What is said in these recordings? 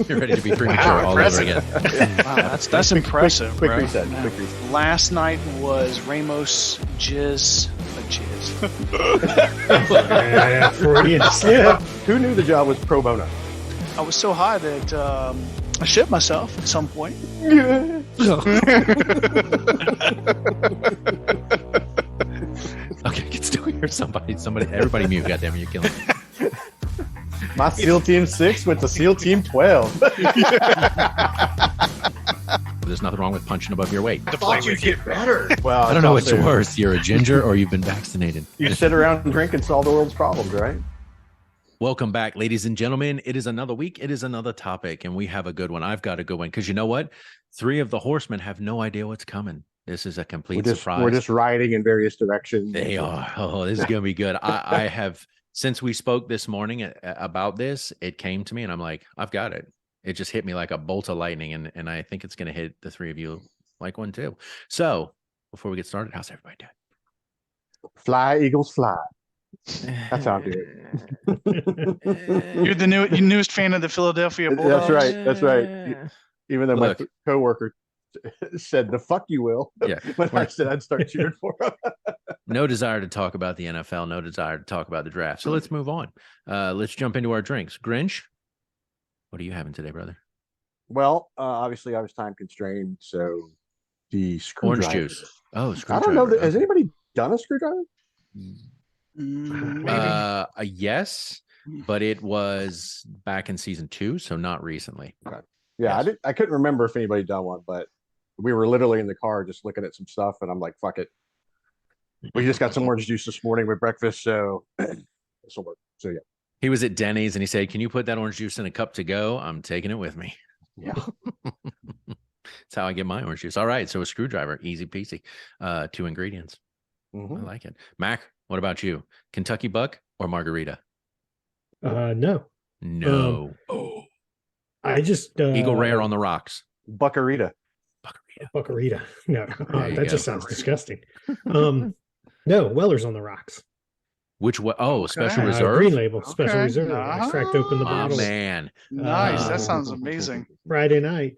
You're ready to be premature all over again. Wow, that's impressive. Quick bro. reset. Yeah. Quick reset. Last night was Ramos Jizz. Freudian slip. Who knew the job was pro bono? I was so high that I shit myself at some point. Okay, I can still hear somebody. Everybody mute. Goddamn it, you're killing me. My SEAL Team 6 went to SEAL Team 12. There's nothing wrong with punching above your weight. I thought you'd get better. Well, I don't know what's also- worse. You're a ginger or you've been vaccinated. You sit around and drink and solve the world's problems, right? Welcome back, ladies and gentlemen. It is another week. It is another topic, and we have a good one. I've got a good one because you know what? 3 of the horsemen have no idea what's coming. This is a complete surprise. We're just riding in various directions. They are. Oh, this is going to be good. I have, since we spoke this morning about this, it came to me and I'm like, I've got it. It just hit me like a bolt of lightning. And I think it's going to hit the 3 of you like one too. So before we get started, how's everybody doing? Fly, Eagles, fly. That's how I'm doing. You're the newest fan of the Philadelphia Bulldogs. That's right. Even though Look. my coworker said, the fuck you will. Yeah. When I said I'd start cheering for him. No desire to talk about the NFL, no desire to talk about the draft. So let's move on. Let's jump into our drinks. Grinch, what are you having today, brother? Well, obviously I was time constrained, so the screwdriver. Orange juice. Oh, I screwdriver. don't know. Has Okay. anybody done a screwdriver? Maybe. Yes, but it was back in season 2, so not recently. Yeah, Yes. I couldn't remember if anybody done one, but we were literally in the car just looking at some stuff, and I'm like, fuck it. We just got some orange juice this morning with breakfast, so this will work. So yeah. He was at Denny's and he said, "Can you put that orange juice in a cup to go? I'm taking it with me." Yeah. That's how I get my orange juice. All right, so a screwdriver, easy peasy. 2 ingredients. I Mhm. like it. Mac, what about you? Kentucky Buck or margarita? No. No. I just Eagle Rare on the rocks. Buckarita. Margarita. Buckarita. No, There you that go. just sounds disgusting. No, Weller's on the rocks. Which one? Oh, special Okay. reserve. Green label, special Okay. reserve. I cracked open the My bottle man. Nice. Uh, That sounds amazing. Friday night.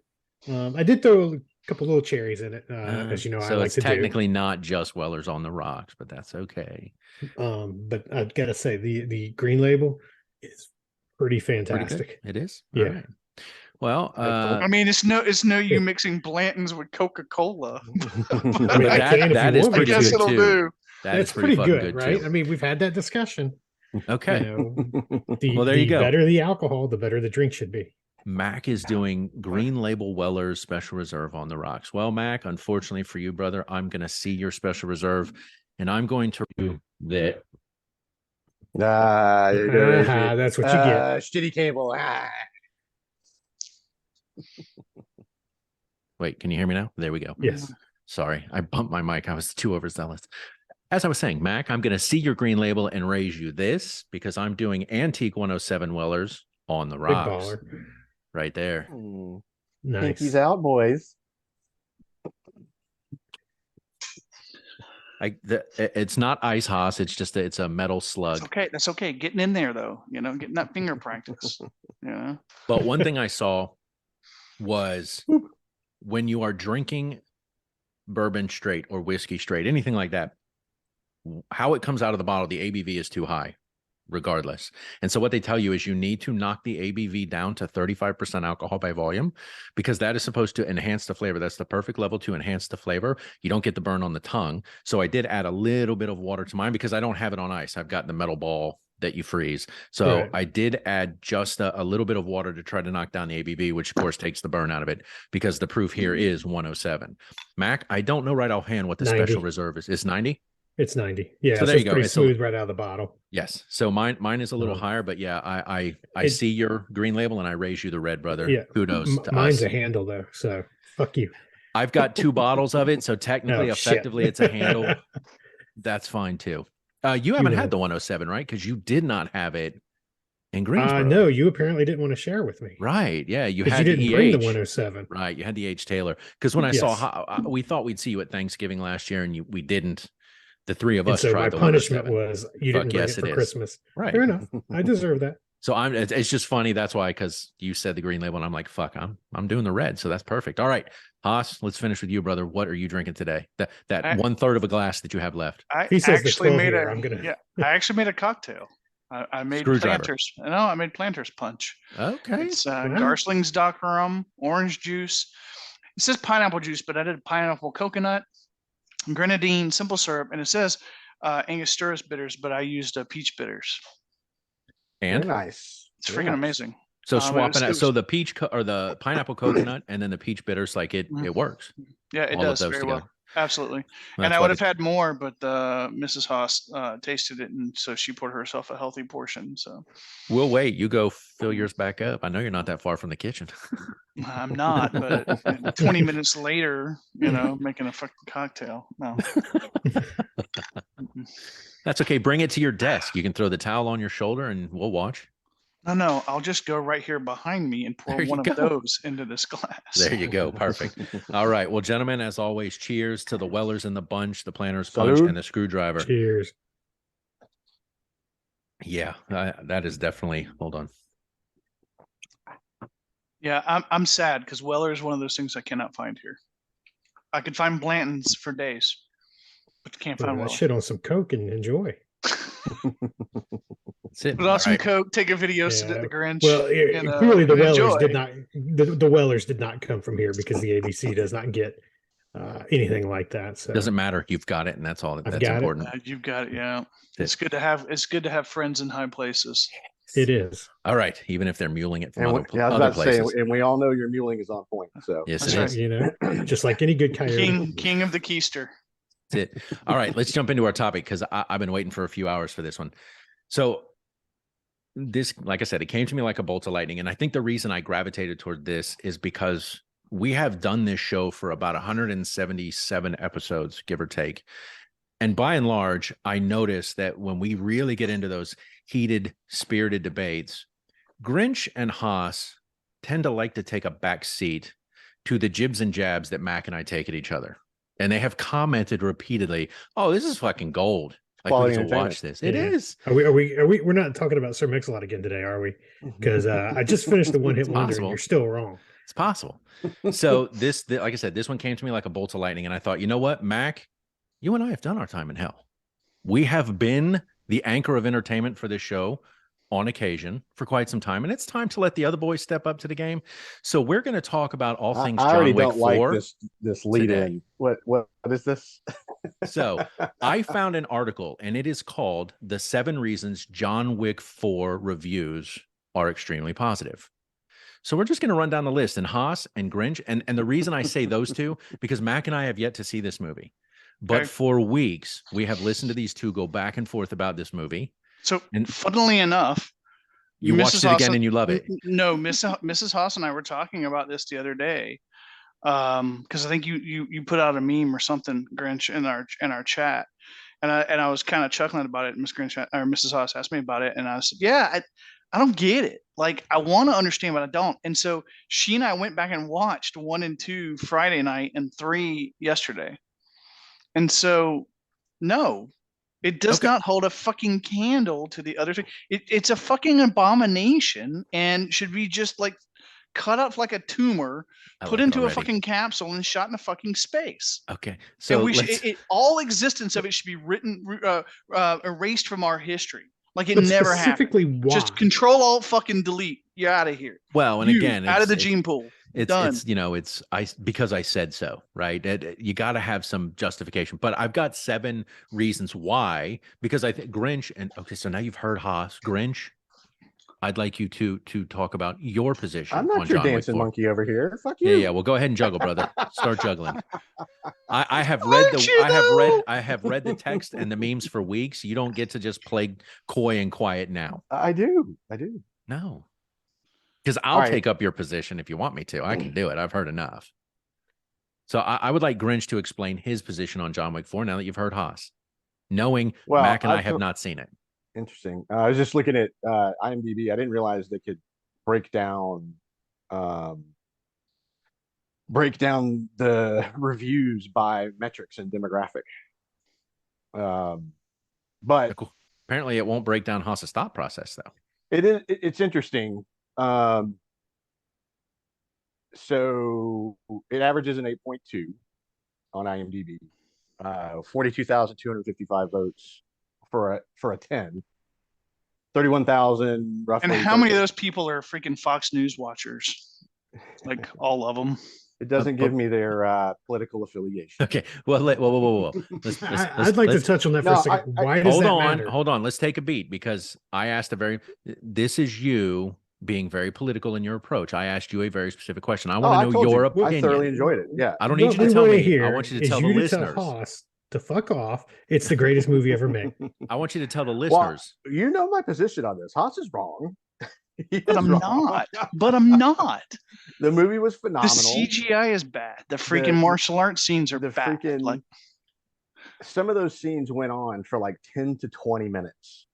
I did throw a couple little cherries in it, as you know. so I like it's to technically not just Weller's on the rocks, but that's okay. do. But I gotta say the green label is pretty Pretty fantastic. good. It is. Yeah. All right. Well, I mean, it's no you mixing Blanton's with Coca-Cola. I mean, But I that- can if that you is want I me pretty to. guess good it'll too. do. that That's is pretty pretty fucking good, right? too. I mean, we've had that discussion. Okay. Well, there you go. The better the alcohol, the better the drink should be. Mac is doing Green Label Weller's Special Reserve on the rocks. Well, Mac, unfortunately for you, brother, I'm going to see your Special Reserve, and I'm going to review that. That's what you get. Shitty cable. Wait, can you hear me now? There we go. Yes. Sorry, I bumped my mic. I was too overzealous. As I was saying, Mac, I'm going to see your Green Label and raise you this because I'm doing Antique 107 Weller's on the Big rocks. baller. Right there. Nice. Pinkies out, boys. It's not ice Haas. It's just it's a metal It's slug. okay. That's okay. Getting in there though, getting that finger practice. Yeah. But one thing I saw was when you are drinking bourbon straight or whiskey straight, anything like that, how it comes out of the bottle, the ABV is too high, regardless. And so what they tell you is you need to knock the ABV down to 35% alcohol by volume because that is supposed to enhance the flavor. That's the perfect level to enhance the flavor. You don't get the burn on the tongue. So I did add a little bit of water to mine because I don't have it on ice. I've got the metal ball that you freeze. So Right. I did add just a little bit of water to try to knock down the ABV, which of course takes the burn out of it because the proof here is 107. Mac, I don't know right offhand what the 90. special reserve is. It's 90? It's 90. Yeah. So there you it's go. pretty It's smooth right out of the bottle. Yes. So mine is a little higher, but yeah, I see your Green Label and I raise you the red, brother. Yeah. Kudos to Mine's us. a handle though. So fuck you. I've got 2 bottles of it, so technically, Oh, shit. effectively, it's a handle. That's fine too. You haven't know. had the 107, right? Because you did not have it in Greensboro. No, you apparently didn't want to share with me. Right. Yeah. You Because had you didn't the bring EH. the 107. Right. You had the H Taylor. Because when I saw Yes. how we thought we'd see you at Thanksgiving last year, and we didn't. The 3 of And us so my tried the punishment 107. was you Fuck didn't bring yes, it for it is. Christmas. Right. Fair enough. I deserve that. So it's just funny. That's why, because you said the green label, and I'm like, fuck, I'm doing the red. So that's perfect. All right, Haas, let's finish with you, brother. What are you drinking today? That I- 1/3 of a glass that you have left. I He says the actually 12 made here. a I'm gonna. yeah. I actually made a cocktail. I made Screwdriver. planters. No, I made planters punch. Okay. It's Wow. Garsling's Dr. Rum, orange juice. It says pineapple juice, but I did pineapple coconut, grenadine, simple syrup, and it says Angostura bitters, but I used peach bitters. Very And nice. It's Very freaking nice. amazing. so it swapping was- out. it So was- the peach or the pineapple coconut, and then the peach bitters, like it works. Yeah, it all of does those very together. well. Absolutely. That's And I why would have the- had more, but Mrs. Haas tasted it, and so she poured herself a healthy portion. So We'll wait. You go fill yours back up. I know you're not that far from the kitchen. I'm not, but 20 minutes later, making a fucking cocktail. No. That's okay. Bring it to your desk. You can throw the towel on your shoulder, and we'll watch. No, I'll just go right here behind me and pour There you one go. of those into this glass. There you go. Perfect. All right. Well, gentlemen, as always, cheers to the Wellers in the bunch, the Planters punch, Salud. and the screwdriver. Cheers. Yeah, that is definitely. Hold on. Yeah, I'm sad because Weller is one of those things I cannot find here. I could find Blanton's for days, but you can't Put find that Weller. shit on some Coke and enjoy. That's it. Put All on some right. Coke, take a video, sit Yeah. at the Grinch. Well, and, clearly the and Wellers enjoy. did not. The Wellers did not come from here because the ABC does not get anything like that. So Doesn't matter. You've got it, and that's all. That's got it. important. You've got it. Yeah, That's it's good to have. It's good to have friends in high places. it is. All right. Even if they're muling it from And other, I was other about to say, places. and we all know your muling is on point. So Yes, That's it right. is. You know, just like any good coyote. King of the Keister. That's it. All right. Let's jump into our topic because I've been waiting for a few hours for this one. So this, like I said, it came to me like a bolt of lightning. And I think the reason I gravitated toward this is because we have done this show for about 177 episodes, give or take. And by and large, I noticed that when we really get into those heated, spirited debates, Grinch and Haas tend to like to take a back seat to the jibs and jabs that Mac and I take at each other. And they have commented repeatedly, "Oh, this is fucking gold. Like Quality we need to entertainment. watch this." It Yeah. is. Are we? We're not talking about Sir Mix-a-Lot again today, are we? Because I just finished the One Hit It's Wonder, possible. and you're still wrong. It's possible. So like I said, this one came to me like a bolt of lightning, and I thought, you know what, Mac, you and I have done our time in hell. We have been the anchor of entertainment for this show on occasion for quite some time, and it's time to let the other boys step up to the game. So we're going to talk about all things I already John Wick don't 4. like this lead today. in. What is this? So I found an article, and it is called "The 7 Reasons John Wick 4 Reviews Are Extremely Positive." So we're just going to run down the list, and Haas and Grinch, and the reason I say those two, because Mac and I have yet to see this movie. But Okay. for weeks, we have listened to these two go back and forth about this movie. So, And- funnily enough, You watched Mrs. it Haas again and you love it. No, Mrs. Haas and I were talking about this the other day, because I think you put out a meme or something, Grinch, in our chat, and I was kind of chuckling about it. And Miss Grinch or Mrs. Haas asked me about it, and I said, "Yeah, I don't get it. Like, I want to understand, but I don't." And so she and I went back and watched 1 and 2 Friday night and 3 yesterday, and so no. It does Okay. not hold a fucking candle to the other thing. It's a fucking abomination and should be just like cut up like a tumor, I put like it into a already. fucking capsule and shot in a fucking space. Okay. And So we should, let's, all existence of it should be erased from our history. Like it But never happened. specifically, why? Just control alt fucking delete. You're out of here. well, and You, again, out of the it's- gene pool. It's Done. it's because I said so, right? You got to have some justification. But I've got 7 reasons why, because I think Grinch and okay, so now you've heard Haas. Grinch, I'd like you to talk about your position. I'm on not your John Wick dancing 4. monkey over here. Fuck Yeah, you. yeah. Well, go ahead and juggle, brother. Start juggling. I have Aren't read the you, though? I have read the text and the memes for weeks. You don't get to just play coy and quiet now. I do. No. Because I'll All right. take up your position if you want me to. I can do it. I've heard enough. So I would like Grinch to explain his position on John Wick 4 now that you've heard Haas, knowing Well, Mac and I I've have heard- not seen it. Interesting. I was just looking at IMDb. I didn't realize they could break down the reviews by metrics and demographic. But Apparently, it won't break down Haas's thought process, though. It's interesting. So it averages an 8.2 on IMDb. 42,255 votes for a 10. 31,000 roughly. And how many of those people are freaking Fox News watchers? Like all of them. It doesn't give me their political affiliation. Okay. Well, whoa. I'd like to touch on that for a second. Why does that matter? Hold on. Let's take a beat because I asked this is you being very political in your approach. I asked you a very specific question. I want to know your opinion. I thoroughly enjoyed it. Yeah. I don't need you to tell me. I want you to tell the listeners. Tell Haas to fuck off. It's the greatest movie ever made. I want you to tell the listeners. Well, you know my position on this. Haas is wrong. But I'm not. But I'm not. The movie was phenomenal. The CGI is bad. The freaking martial arts scenes are bad. Like some of those scenes went on for like 10 to 20 minutes.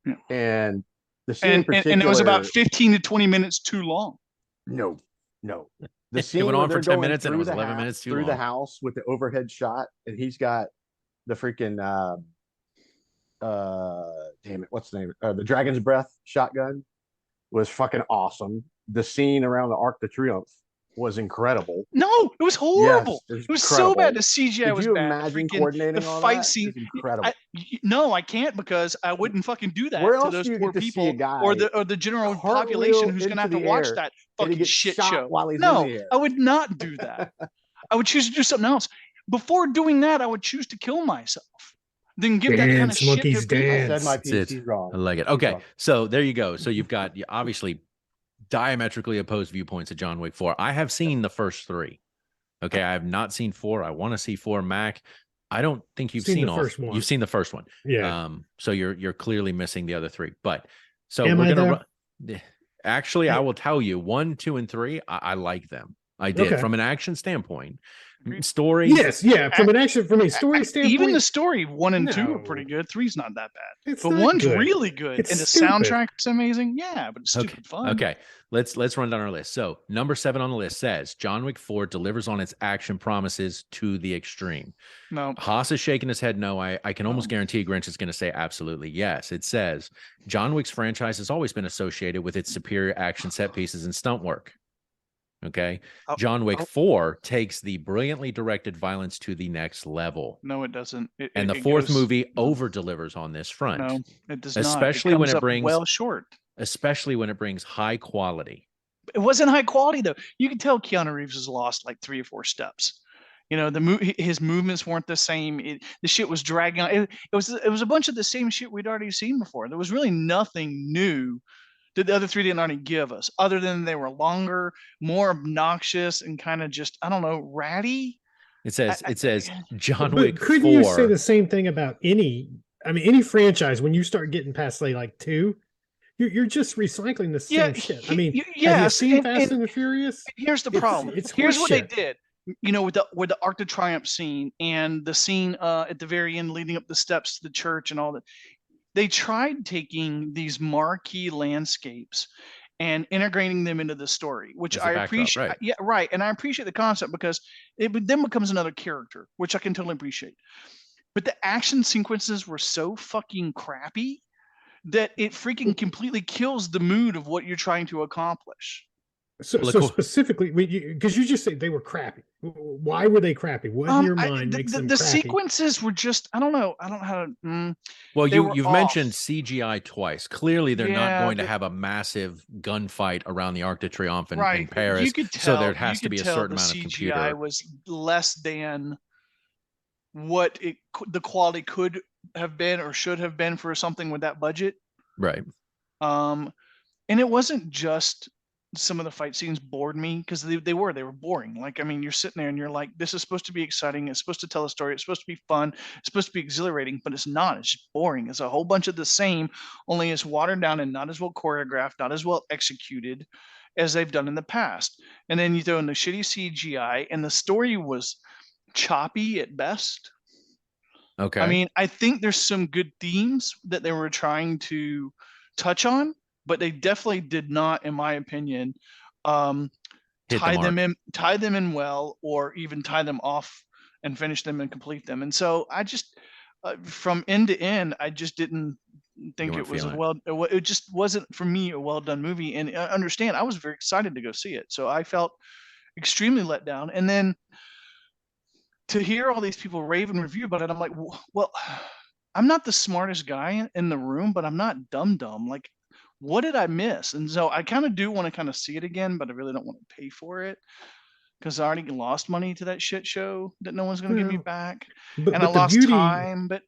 Yeah. And the scene in particular, and it was about 15 to 20 minutes too long. No. The scene went on for 10 minutes and it was 11 minutes too long. Through the house with the overhead shot, and he's got the freaking damn it, what's the name? The Dragon's Breath shotgun was fucking awesome. The scene around the Arc de Triomphe was incredible. No, it was horrible. Yes, it was so bad. The CGI was bad. Could you imagine coordinating the all fight that? scene? Incredible. No, I can't because I wouldn't fucking do that Where to else those do you poor get to see people a guy or the general population who's going to have to watch that fucking shit show. No, I would not do that. I would choose to do something else. Before doing that, I would choose to kill myself. Then give that kind of shit to people. I said my piece. He's wrong. I like it. Okay, so there you go. So you've got obviously diametrically opposed viewpoints of John Wick 4. I have seen the first 3. Okay, I have not seen 4. I want to see 4. Mac, I don't think you've seen all. First one. You've seen the first one. Yeah. So you're clearly missing the other 3. But so we're gonna actually, I will tell you 1, 2, and 3. I like them. I did from an action standpoint. Story, yes, yeah. From a story standpoint, even the story 1 and 2 are pretty good. 3's not that bad, but 1's good. Really good, and the stupid. soundtrack's amazing. Yeah, but it's stupid fun. Okay, let's run down our list. So number 7 on the list says John Wick 4 delivers on its action promises to the extreme. No, Haas is shaking his head. No, I can almost guarantee Grinch is going to say absolutely yes. It says John Wick's franchise has always been associated with its superior action set pieces and stunt work. Okay. John Wick 4 takes the brilliantly directed violence to the next level. No, it doesn't. And the 4th movie over delivers on this front. No, it does especially not. When it brings well short. Especially when it brings high quality. It wasn't high quality though. You can tell Keanu Reeves has lost like 3 or 4 steps. You know, his movements weren't the same. The shit was dragging on. It was a bunch of the same shit we'd already seen before. There was really nothing new that the other 3 didn't already give us, other than they were longer, more obnoxious, and kind of just, I don't know, ratty. It says John Wick 4. Couldn't you say the same thing about any franchise when you start getting past like 2? You're just recycling the same shit. I mean, have you seen Fast and the Furious? Here's the problem. Here's what they did. You know, with the Arc de Triomphe scene and the scene at the very end leading up the steps to the church and all that. They tried taking these marquee landscapes and integrating them into the story, which I appreciate. Right. Yeah, right. And I appreciate the concept because it then becomes another character, which I can totally appreciate. But the action sequences were so fucking crappy that it freaking completely kills the mood of what you're trying to accomplish. So specifically, because you just say they were crappy. Why were they crappy? What in your mind makes them crappy? The sequences were just, I don't know how to. Well, you've mentioned CGI twice. Clearly, they're not going to have a massive gunfight around the Arc de Triomphe in Paris. You could tell, so there has to be a certain amount of computer. CGI was less than what the quality could have been or should have been for something with that budget. Right. And it wasn't just. Some of the fight scenes bored me because they were boring. Like, I mean, you're sitting there and you're like, this is supposed to be exciting. It's supposed to tell a story. It's supposed to be fun. It's supposed to be exhilarating, but it's not. It's just boring. It's a whole bunch of the same, only it's watered down and not as well choreographed, not as well executed as they've done in the past. And then you throw in the shitty CGI and the story was choppy at best. Okay. I mean, I think there's some good themes that they were trying to touch on, but they definitely did not, in my opinion, tie them in well, or even tie them off and finish them and complete them. And so I just, from end to end, I just didn't think it was it just wasn't for me a well done movie. And I understand, I was very excited to go see it, so I felt extremely let down. And then to hear all these people rave and review about it, I'm like, well, I'm not the smartest guy in the room, but I'm not dumb. Like, what did I miss? And so I kind of do want to kind of see it again, but I really don't want to pay for it because I already lost money to that shit show that no one's going to give me back. And I lost time, but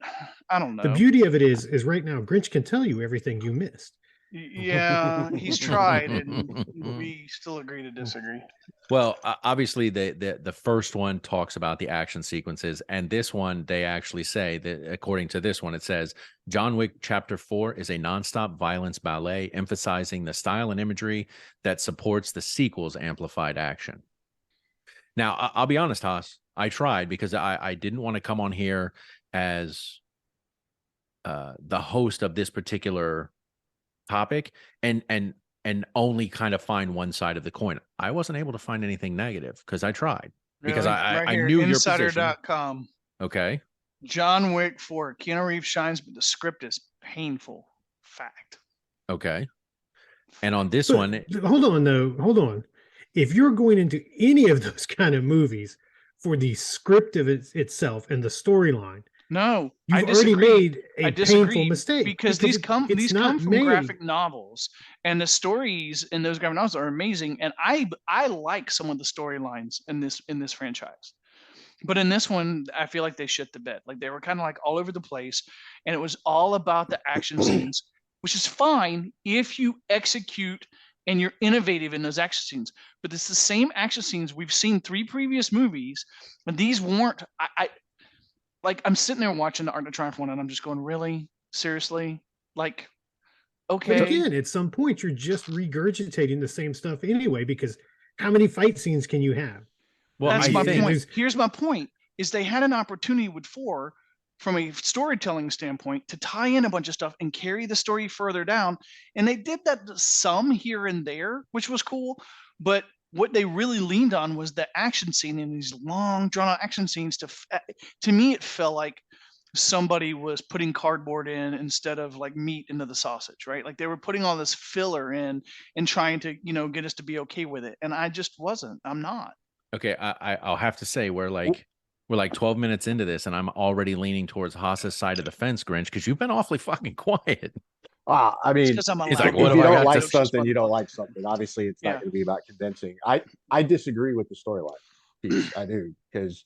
I don't know. The beauty of it is right now, Grinch can tell you everything you missed. Yeah, he's tried, and we still agree to disagree. Well, obviously the first one talks about the action sequences, and this one they actually say that according to this one, it says John Wick Chapter 4 is a nonstop violence ballet emphasizing the style and imagery that supports the sequel's amplified action. Now, I'll be honest, Haas, I tried because I didn't want to come on here as the host of this particular topic and only kind of find one side of the coin. I wasn't able to find anything negative because I tried. Really? Because I here, knew Insider.com. Okay. John Wick 4. Keanu Reeves shines, but the script is painful. Fact. Okay. And on this one, hold on. If you're going into any of those kind of movies for the script of itself and the storyline, no, you've already made a painful mistake because these come from graphic novels, and the stories in those graphic novels are amazing. And I like some of the storylines in this franchise, but in this one, I feel like they shit the bed. Like they were kind of like all over the place, and it was all about the action scenes, which is fine if you execute and you're innovative in those action scenes. But it's the same action scenes we've seen 3 previous movies, and these weren't. Like, I'm sitting there watching the Art of Triumph one, and I'm just going, really? Seriously? Like, okay. But again, at some point, you're just regurgitating the same stuff anyway, because how many fight scenes can you have? Well, that's my point. Here's my point, is they had an opportunity with 4, from a storytelling standpoint, to tie in a bunch of stuff and carry the story further down. And they did that some here and there, which was cool. But what they really leaned on was the action scene, and these long drawn out action scenes. To me, it felt like somebody was putting cardboard in instead of like meat into the sausage, right? Like they were putting all this filler in and trying to, get us to be okay with it. And I just wasn't. I'm not. Okay, I'll have to say we're like 12 minutes into this, and I'm already leaning towards Haas's side of the fence, Grinch, because you've been awfully fucking quiet. I mean, if you don't like something, you don't like something. Obviously, it's not going to be about convincing. I disagree with the storyline piece. I do, because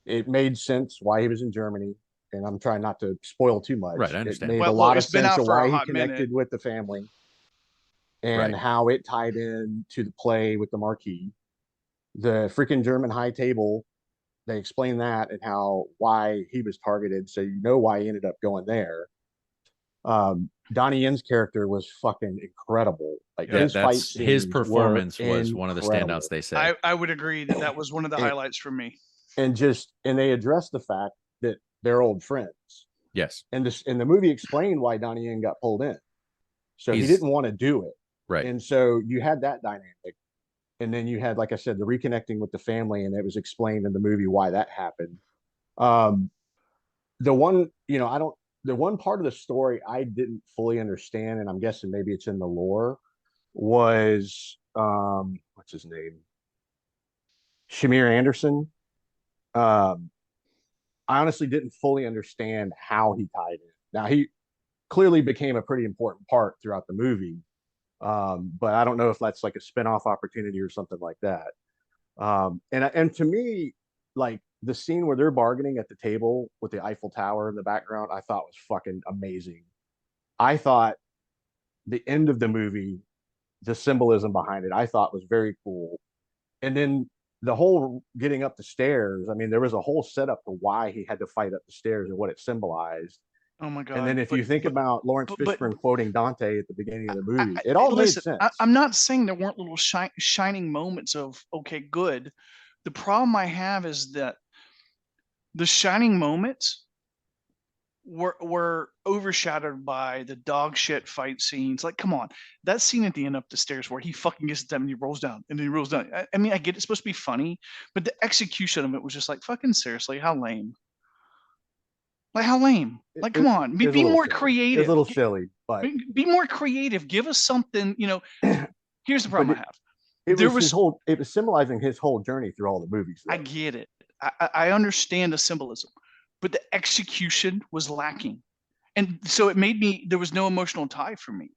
it made sense why he was in Germany, and I'm trying not to spoil too much. Right, I understand. It made a lot of sense of why he connected with the family and how it tied in to the play with the marquee. The freaking German high table, they explain that and why he was targeted, so you know why he ended up going there. Donnie Yen's character was fucking incredible. Like his performance was one of the standouts. They said I would agree that was one of the highlights for me. And they addressed the fact that they're old friends. Yes, and the movie explained why Donnie Yen got pulled in, so he didn't want to do it. Right, and so you had that dynamic, and then you had, like I said, the reconnecting with the family, and it was explained in the movie why that happened. The one part of the story I didn't fully understand, and I'm guessing maybe it's in the lore, was what's his name? Shamir Anderson. I honestly didn't fully understand how he tied in. Now, he clearly became a pretty important part throughout the movie, but I don't know if that's like a spinoff opportunity or something like that. And to me, like, the scene where they're bargaining at the table with the Eiffel Tower in the background, I thought was fucking amazing. I thought the end of the movie, the symbolism behind it, I thought was very cool. And then the whole getting up the stairs, I mean, there was a whole setup to why he had to fight up the stairs and what it symbolized. Oh my God. And then if you think about Lawrence Fishburne quoting Dante at the beginning of the movie, it all made sense. I'm not saying there weren't little shining moments of, okay, good. The problem I have is that the shining moments were overshadowed by the dog shit fight scenes. Like, come on, that scene at the end up the stairs where he fucking gets them and he rolls down and then he rolls down. I mean, I get it's supposed to be funny, but the execution of it was just like, fucking seriously, how lame. Like how lame? Like, come on, be more creative. It's a little silly, but be more creative. Give us something, you know. Here's the problem I have. It was symbolizing his whole journey through all the movies. Though. I get it. I understand the symbolism, but the execution was lacking. And so it made me, there was no emotional tie for me.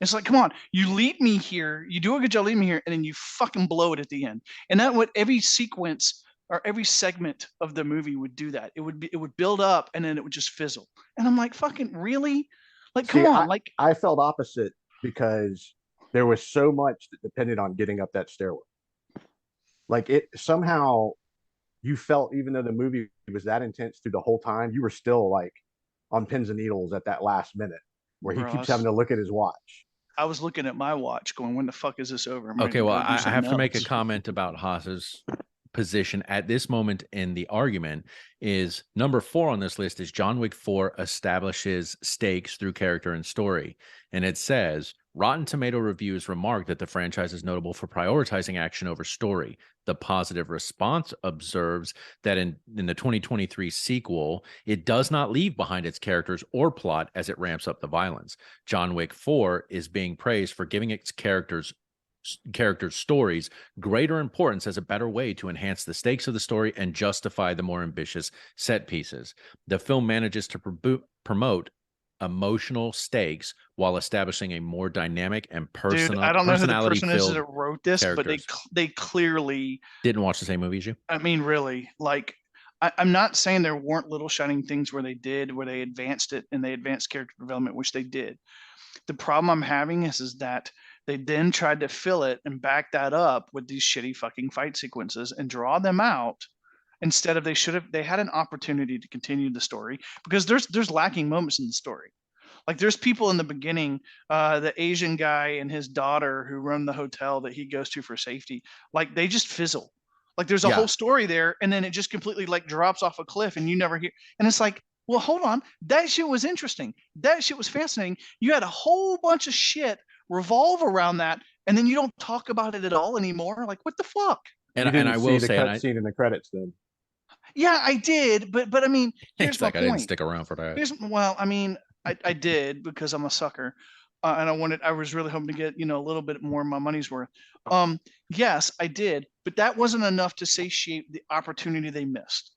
It's like, come on, you lead me here, you do a good job leading me here, and then you fucking blow it at the end. And that what every sequence or every segment of the movie would do that. It would build up and then it would just fizzle. And I'm like, fucking really? Like, come on. I felt opposite because there was so much that depended on getting up that stairway. Like it somehow you felt, even though the movie was that intense through the whole time, you were still like on pins and needles at that last minute where he keeps having to look at his watch. I was looking at my watch going, when the fuck is this over? Okay, well, I have to make a comment about Haas's position at this moment in the argument. Is number 4 on this list is John Wick 4 establishes stakes through character and story. And it says, Rotten Tomato reviews remark that the franchise is notable for prioritizing action over story. The positive response observes that in the 2023 sequel, it does not leave behind its characters or plot as it ramps up the violence. John Wick 4 is being praised for giving its characters' stories greater importance as a better way to enhance the stakes of the story and justify the more ambitious set pieces. The film manages to promote emotional stakes while establishing a more dynamic and personal. Dude, I don't know who the person is that wrote this, but they clearly didn't watch the same movie as you. I mean, really, like I'm not saying there weren't little shining things where they advanced it and they advanced character development, which they did. The problem I'm having is that they then tried to fill it and back that up with these shitty fucking fight sequences and draw them out. Instead of they had an opportunity to continue the story, because there's lacking moments in the story. Like there's people in the beginning, the Asian guy and his daughter who run the hotel that he goes to for safety, like they just fizzle. Like there's a whole story there, and then it just completely like drops off a cliff and you never hear. And it's like, well, hold on, that shit was interesting. That shit was fascinating. You had a whole bunch of shit revolve around that, and then you don't talk about it at all anymore. Like, what the fuck? And I will say, the scene in the credits then. Yeah, I did, but I mean, here's my point. I didn't stick around for that. Well, I mean, I did because I'm a sucker, and I was really hoping to get a little bit more of my money's worth. Yes, I did, but that wasn't enough to satiate the opportunity they missed,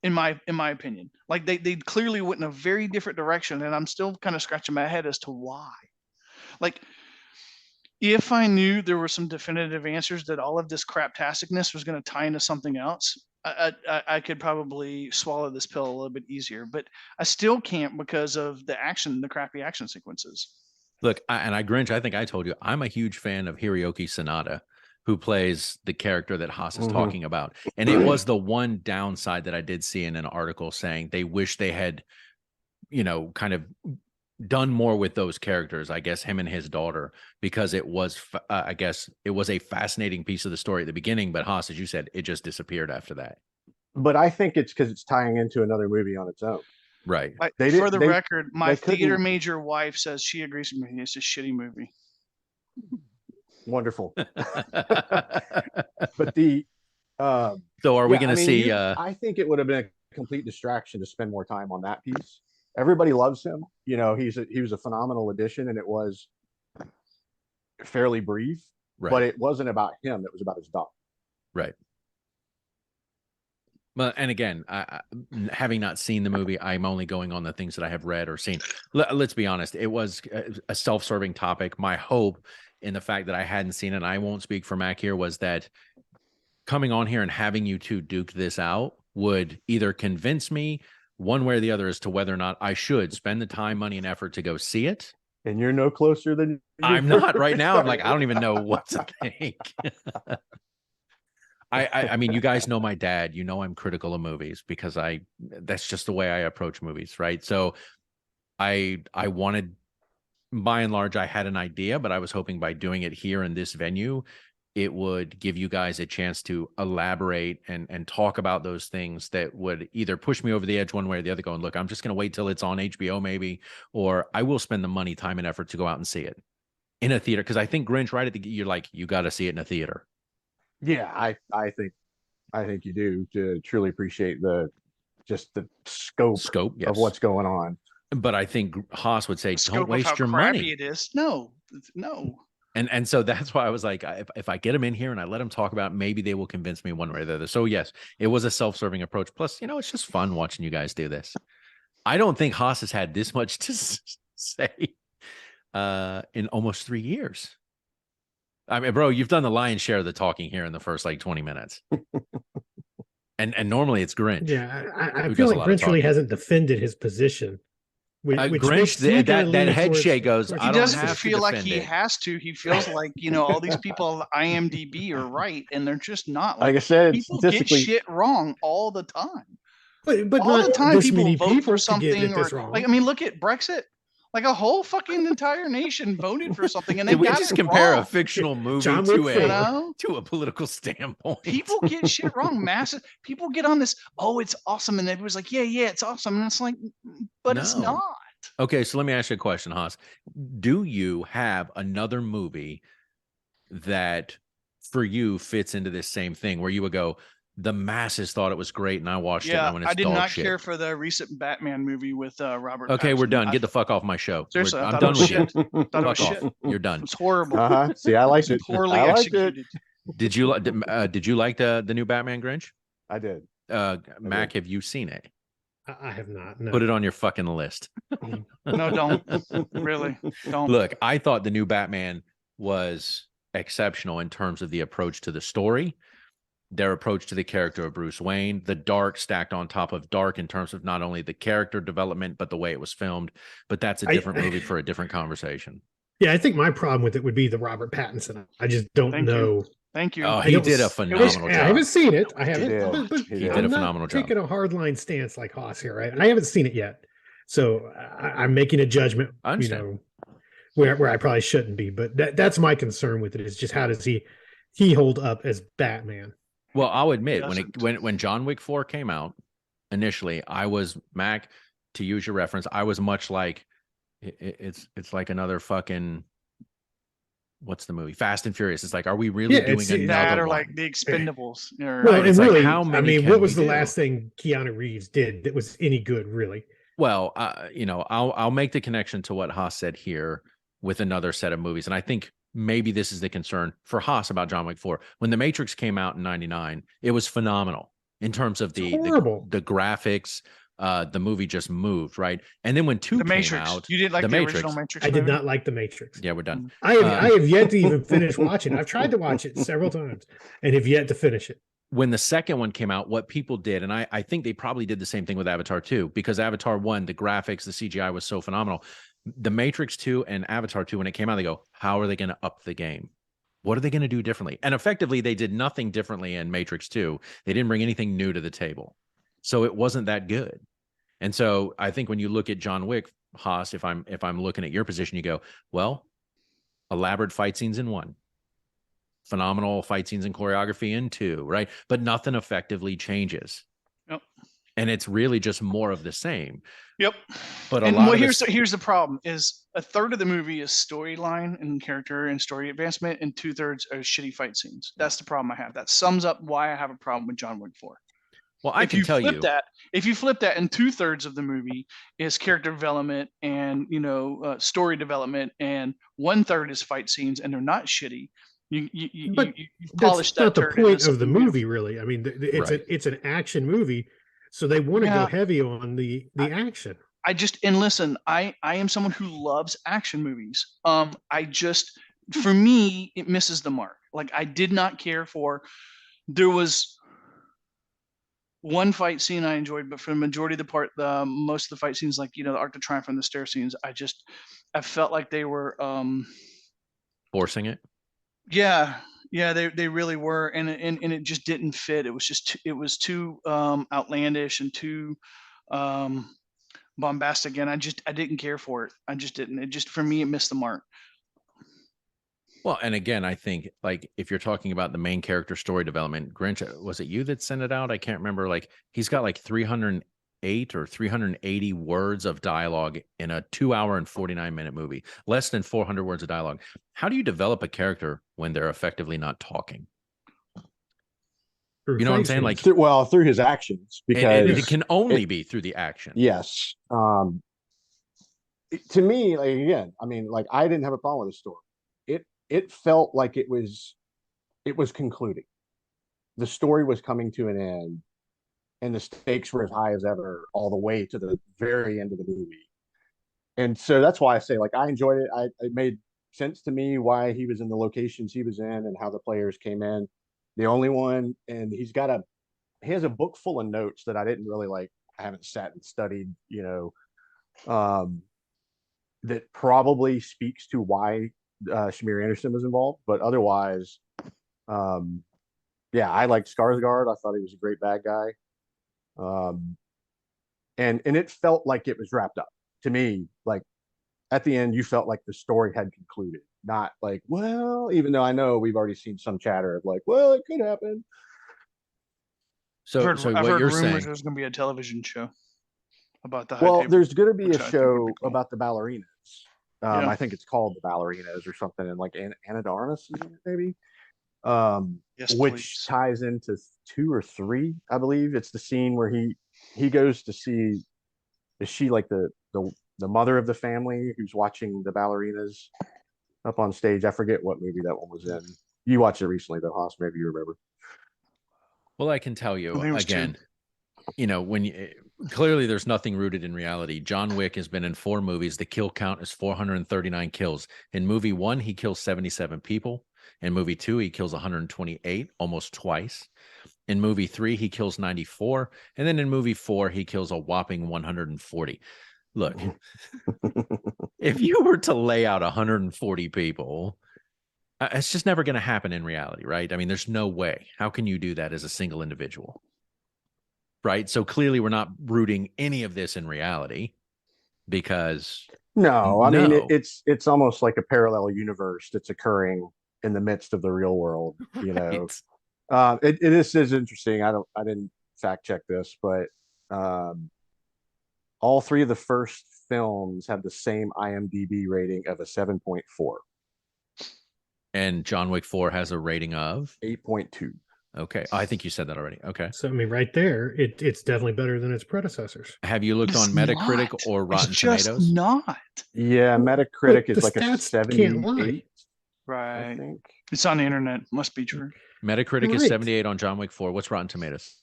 in my opinion. Like they clearly went in a very different direction, and I'm still kind of scratching my head as to why. Like, if I knew there were some definitive answers that all of this craptasticness was going to tie into something else, I could probably swallow this pill a little bit easier, but I still can't because of the crappy action sequences. Look, Grinch, I think I told you, I'm a huge fan of Hiroyuki Sanada, who plays the character that Haas is talking about. And it was the one downside that I did see in an article saying they wish they had, kind of done more with those characters, I guess him and his daughter, because it was, I guess it was a fascinating piece of the story at the beginning, but Haas, as you said, it just disappeared after that. But I think it's because it's tying into another movie on its own. Right. For the record, my theater major wife says she agrees with me. It's a shitty movie. Wonderful. But the so are we going to see? I think it would have been a complete distraction to spend more time on that piece. Everybody loves him. He was a phenomenal addition, and it was fairly brief. Right. But it wasn't about him; it was about his daughter. Right. Well, and again, having not seen the movie, I'm only going on the things that I have read or seen. Let's be honest; it was a self-serving topic. My hope in the fact that I hadn't seen it, and I won't speak for Mac here, was that coming on here and having you two duke this out would either convince me one way or the other as to whether or not I should spend the time, money, and effort to go see it. And you're no closer than I'm not right now. I'm like, I don't even know what to think. I mean, you guys know my dad. I'm critical of movies because that's just the way I approach movies, right? So I wanted, by and large, I had an idea, but I was hoping by doing it here in this venue, it would give you guys a chance to elaborate and talk about those things that would either push me over the edge one way or the other, going, look, I'm just going to wait till it's on HBO maybe, or I will spend the money, time, and effort to go out and see it in a theater. Because I think, Grinch, right at you're like, you got to see it in a theater. Yeah, I think you do, to truly appreciate the just the scope yes. of what's going on. But I think Haas would say, don't waste your money. It is. No. And so that's why I was like, if I get them in here and I let them talk about it, maybe they will convince me one way or the other. So yes, it was a self-serving approach. Plus, it's just fun watching you guys do this. I don't think Haas has had this much to say in almost 3 years. I mean, bro, you've done the lion's share of the talking here in the first like 20 minutes. and normally it's Grinch. Yeah, I feel like Grinch really hasn't defended his position. Grinch, that head shake goes. He doesn't feel like he has to. He feels like all these people on IMDb are right, and they're just not. Like I said, people get shit wrong all the time. But all the time, people vote for something, or wrong. look at Brexit. Like a whole fucking entire nation voted for something, and they Did we got just it compare wrong. a fictional movie to a political standpoint? People get shit wrong. Massive people get on this. Oh, it's awesome, and everyone's like, yeah, it's awesome, and it's like, but it's not. Okay, so let me ask you a question, Haas. Do you have another movie that for you fits into this same thing where you would go, the masses thought it was great and I watched it and I did not care for the recent Batman movie with Robert Okay, Pattinson. we're done. Get the fuck off my show. Seriously, I'm done with you. Fuck off. You're done. It's horrible. See, I liked it. Poorly I liked executed. it. Did you like the new Batman Grinch? I did. Mac, have you seen it? I have not. No. Put it on your fucking list. No, don't. Really, don't. Look, I thought the new Batman was exceptional in terms of the approach to the story, their approach to the character of Bruce Wayne, the dark stacked on top of dark in terms of not only the character development, but the way it was filmed. But that's a different movie for a different conversation. Yeah, I think my problem with it would be the Robert Pattinson. I just don't know. Thank you. Oh, he did a phenomenal job. I haven't seen it. I haven't. But he did a phenomenal job. Taking a hardline stance like Haas here, right? And I haven't seen it yet, so I'm making a judgment. I understand. Where I probably shouldn't be, but that's my concern with it. Is just how does he hold up as Batman? Well, I'll admit when John Wick 4 came out initially, I was Mac, to use your reference, I was much like it's like another fucking. What's the movie? Fast and Furious. It's like, are we really doing another that, or one? like the Expendables? Well, and really, how many? What was the last thing Keanu Reeves did that was any good, really? Well, I'll make the connection to what Haas said here with another set of movies, and I think maybe this is the concern for Haas about John Wick 4. When The Matrix came out in '99, it was phenomenal in terms of the graphics. The movie just moved, right? And then when 2 came out, you did like the original Matrix. I did not like The Matrix. Yeah, we're done. I have yet to even finish watching it. I've tried to watch it several times and have yet to finish it. When the second one came out, what people did, and I think they probably did the same thing with Avatar 2, because Avatar 1, the graphics, the CGI was so phenomenal. The Matrix 2 and Avatar 2, when it came out, they go, how are they going to up the game? What are they going to do differently? And effectively, they did nothing differently in Matrix 2. They didn't bring anything new to the table. So it wasn't that good. And so I think when you look at John Wick, Haas, if I'm looking at your position, you go, well, elaborate fight scenes in 1, phenomenal fight scenes and choreography in 2, right? But nothing effectively changes. Yep. And it's really just more of the same. Yep. But here's the problem: is a third of the movie is storyline and character and story advancement, and 2/3 are shitty fight scenes. That's the problem I have. That sums up why I have a problem with John Wick 4. Well, I can tell you that if you flip that, and 2/3 of the movie is character development and story development, and 1/3 is fight scenes, and they're not shitty. You polish that. That's not the point of the movie, really. I mean, it's an action movie, so they want to go heavy on the action. Listen, I am someone who loves action movies. For me, it misses the mark. Like, I did not care for. There was one fight scene I enjoyed, but for the majority of the part, most of the fight scenes, like the Arc de Triomphe and the stair scenes, I felt like they were forcing it. Yeah, they really were, and it just didn't fit. It was too outlandish and too bombastic, and I didn't care for it. I just didn't. For me, it missed the mark. Well, and again, I think, like, if you're talking about the main character story development, Grinch, was it you that sent it out? I can't remember. Like, he's got like 308 or 380 words of dialogue in a 2 hour and 49-minute movie, less than 400 words of dialogue. How do you develop a character when they're effectively not talking? You know what I'm saying? Like, through his actions, because it can only be through the action. Yes. To me, like, again, I mean, like, I didn't have a problem with the story. It felt like it was concluding. The story was coming to an end, and the stakes were as high as ever, all the way to the very end of the movie. And so that's why I say, like, I enjoyed it. It made sense to me why he was in the locations he was in and how the players came in. The only one, and he has a book full of notes that I didn't really like. I haven't sat and studied, that probably speaks to why Shamir Anderson was involved. But otherwise, yeah, I liked Skarsgård. I thought he was a great bad guy. And it felt like it was wrapped up to me. Like, at the end, you felt like the story had concluded, not like, well, even though I know we've already seen some chatter of like, well, it could happen. So I've heard you're rumors saying, there's going to be a television show about the high well, table, there's going to be a show cool. about the ballerinas. Yeah. I think it's called the Ballerinas or something, and like Anadarmus, maybe. Yes, which please. ties into 2 or 3, I believe. It's the scene where he goes to see, is she like the mother of the family who's watching the ballerinas up on stage? I forget what movie that one was in. You watched it recently though, Haas, maybe you remember. Well, I can tell you again, when clearly there's nothing rooted in reality. John Wick has been in 4 movies. The kill count is 439 kills. In movie 1, he kills 77 people. In movie 2, he kills 128, almost twice. In movie 3, he kills 94. And then in movie 4, he kills a whopping 140. Look, if you were to lay out 140 people, it's just never going to happen in reality, right? I mean, there's no way. How can you do that as a single individual? Right? So clearly we're not rooting any of this in reality, because I mean, it's almost like a parallel universe that's occurring in the midst of the real world. Right. It is interesting. I didn't fact check this, but all 3 of the first films have the same IMDb rating of a 7.4. And John Wick 4 has a rating of 8.2. Okay. I think you said that already. Okay. So, I mean, right there, it's definitely better than its predecessors. Have you looked on Metacritic or Rotten Tomatoes? Not. Yeah, Metacritic is like a 78. Right. I think. It's on the internet. Must be true. Metacritic is 78 on John Wick 4. What's Rotten Tomatoes?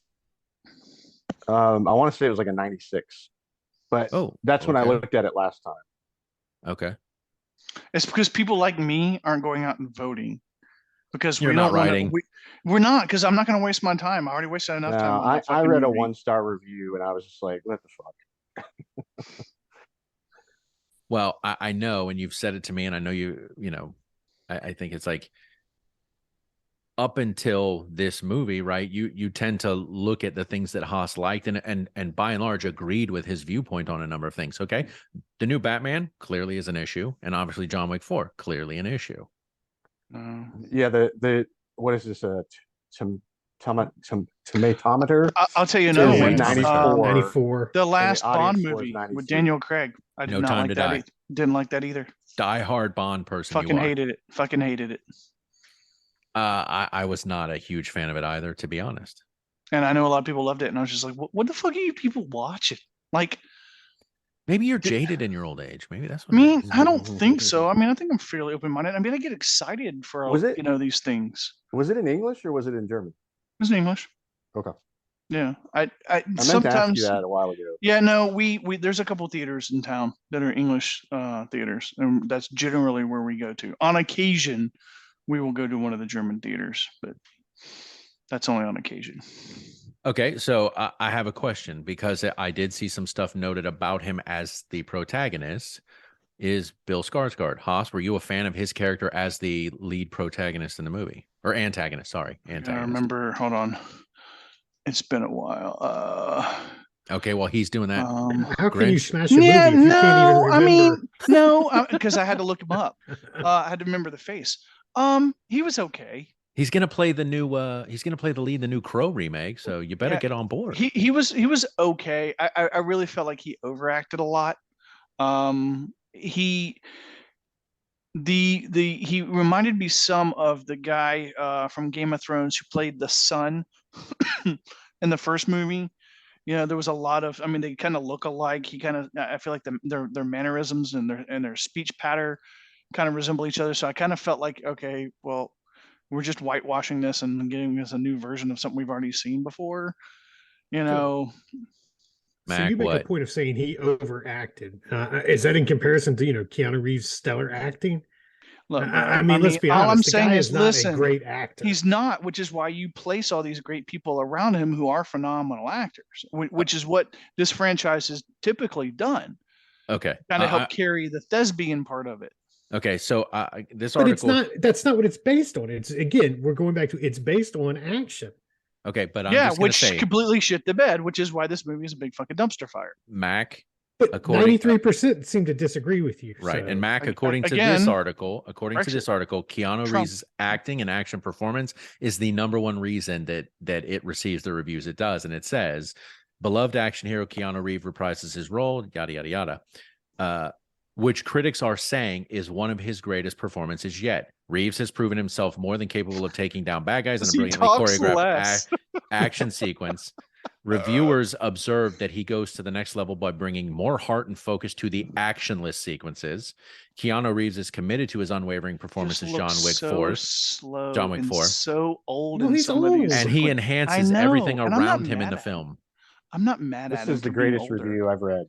I want to say it was like a 96. But that's when I looked at it last time. Okay. It's because people like me aren't going out and voting. Because You're not writing. We're not, because I'm not going to waste my time. I already wasted enough time. On I read a 1-star review and I was just like, what the fuck? Well, I know, and you've said it to me, and I know I think it's like, up until this movie, right? You tend to look at the things that Haas liked and by and large agreed with his viewpoint on a number of things. Okay. The new Batman clearly is an issue, and obviously John Wick 4 clearly an issue. Yeah, the what is this? Tomatometer? I'll tell you, 94. The last Bond movie with Daniel Craig. I did not like that. Didn't like that either. Die-hard Bond person. Fucking hated it. I was not a huge fan of it either, to be honest. And I know a lot of people loved it, and I was just like, what the fuck are you people watching? Like, maybe you're jaded in your old age. Maybe that's what I mean. I don't think so. I mean, I think I'm fairly open-minded. I mean, I get excited for these things. Was it in English or was it in German? It was in English. Okay. Yeah, I meant sometimes to ask you that a while ago. Yeah, no, we there's a couple theaters in town that are English theaters, and that's generally where we go to. On occasion, we will go to one of the German theaters, but that's only on occasion. Okay, so I have a question, because I did see some stuff noted about him as the protagonist. Is Bill Skarsgård. Haas, were you a fan of his character as the lead protagonist in the movie? Or antagonist, sorry. Antagonist. I remember, hold on. It's been a while. Okay, well, he's doing that. How can you smash a movie if you can't even remember? I mean, no, because I had to look him up. I had to remember the face. He was okay. He's gonna play the new. He's gonna play the lead in the new Crow remake. So you better get on board. He was okay. I really felt like he overacted a lot. He reminded me some of the guy from Game of Thrones who played the son in the first movie. You know, there was a lot of, I mean, they kind of look alike. I feel like their mannerisms and their speech pattern kind of resemble each other. So I kind of felt like, okay, well, we're just whitewashing this and giving us a new version of something we've already seen before. You know. So you make a point of saying he overacted. Is that in comparison to, Keanu Reeves' stellar acting? Look, I mean, let's be honest. All I'm saying is, not a great actor. He's not, which is why you place all these great people around him who are phenomenal actors, which is what this franchise has typically done. Okay. Kind of help carry the thespian part of it. Okay, so this article, but that's not what it's based on. It's, again, we're going back to, it's based on action. Okay, but I'm just which say, completely shit the bed, which is why this movie is a big fucking dumpster fire. Mac, but 93% seem to disagree with you. Right, so. and Mac, according to this article, Keanu Reeves' acting and action performance is the #1 reason that it receives the reviews it does, and it says, beloved action hero Keanu Reeves reprises his role, yada yada yada. Which critics are saying is one of his greatest performances yet. Reeves has proven himself more than capable of taking down bad guys in a brilliantly choreographed action sequence. Reviewers observed that he goes to the next level by bringing more heart and focus to the actionless sequences. Keanu Reeves is committed to his unwavering performance as John Wick 4. John Wick 4. So old. Well, he's old. And he enhances everything around him in the film. I'm not mad at him. This is the greatest review I've read.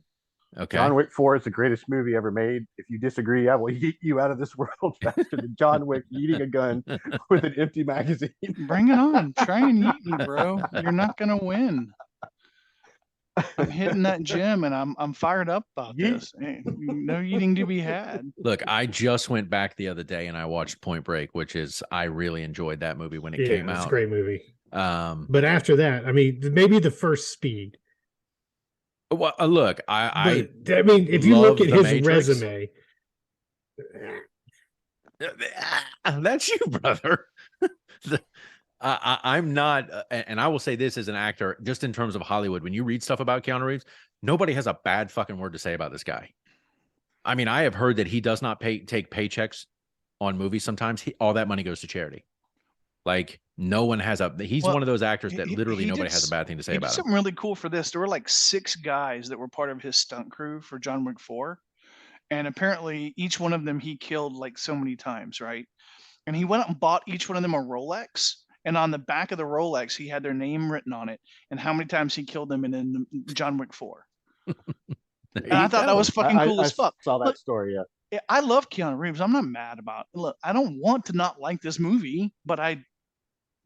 Okay. John Wick 4 is the greatest movie ever made. If you disagree, I will eat you out of this world faster than John Wick eating a gun with an empty magazine. Bring it on. Try and eat me, bro. You're not gonna win. I'm hitting that gym and I'm fired up about this. Hey, no eating to be had. Look, I just went back the other day and I watched Point Break, which is, I really enjoyed that movie when it came out. It's a great movie. But after that, I mean, maybe the first Speed. Well, look, I mean, if you look at his resume, that's you, brother. I'm not, and I will say this as an actor, just in terms of Hollywood, when you read stuff about Keanu Reeves, nobody has a bad fucking word to say about this guy. I mean, I have heard that he does not take paychecks on movies. Sometimes all that money goes to charity. Like, no one has he's one of those actors that literally nobody has a bad thing to say about him. Something really cool for this. There were like 6 guys that were part of his stunt crew for John Wick 4. And apparently each one of them he killed like so many times, right? And he went out and bought each one of them a Rolex. And on the back of the Rolex, he had their name written on it and how many times he killed them in John Wick 4. And I thought that was fucking cool as fuck. I saw that story, yeah. I love Keanu Reeves. I'm not mad about it. Look, I don't want to not like this movie, but I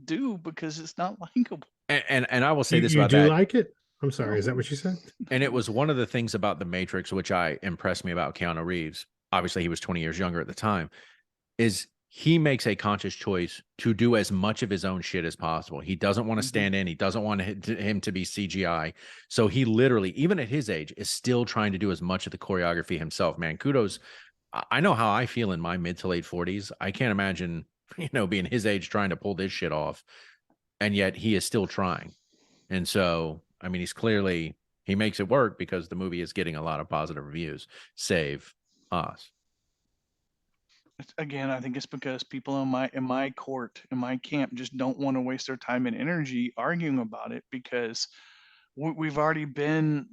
do because it's not likable. And I will say this about that. You do like it? I'm sorry, No. Is that what you said? And it was one of the things about The Matrix, which impressed me about Keanu Reeves. Obviously, he was 20 years younger at the time, is he makes a conscious choice to do as much of his own shit as possible. He doesn't want to stand in. He doesn't want him to be CGI. So he literally, even at his age, is still trying to do as much of the choreography himself. Man, kudos. I know how I feel in my mid to late 40s. I can't imagine, being his age trying to pull this shit off. And yet he is still trying. And so, I mean, he makes it work because the movie is getting a lot of positive reviews. Save us. Again, I think it's because people in my court, in my camp, just don't want to waste their time and energy arguing about it because we've already been,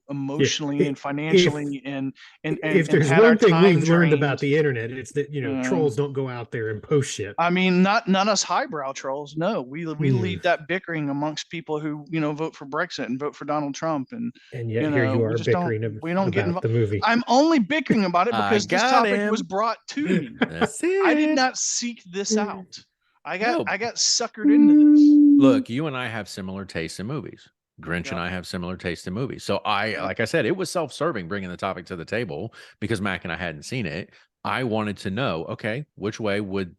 emotionally and financially and if there's one thing we've learned about the internet, it's that trolls don't go out there and post shit. I mean, not us highbrow trolls. No, we leave that bickering amongst people who vote for Brexit and vote for Donald Trump, and yet here you are bickering. We don't get involved. The movie. I'm only bickering about it because this topic was brought to me. That's it. I did not seek this out. I got suckered into this. Look, you and I have similar tastes in movies. Grinch and I have similar taste in movies. So like I said, it was self-serving bringing the topic to the table because Mac and I hadn't seen it. I wanted to know, okay, which way would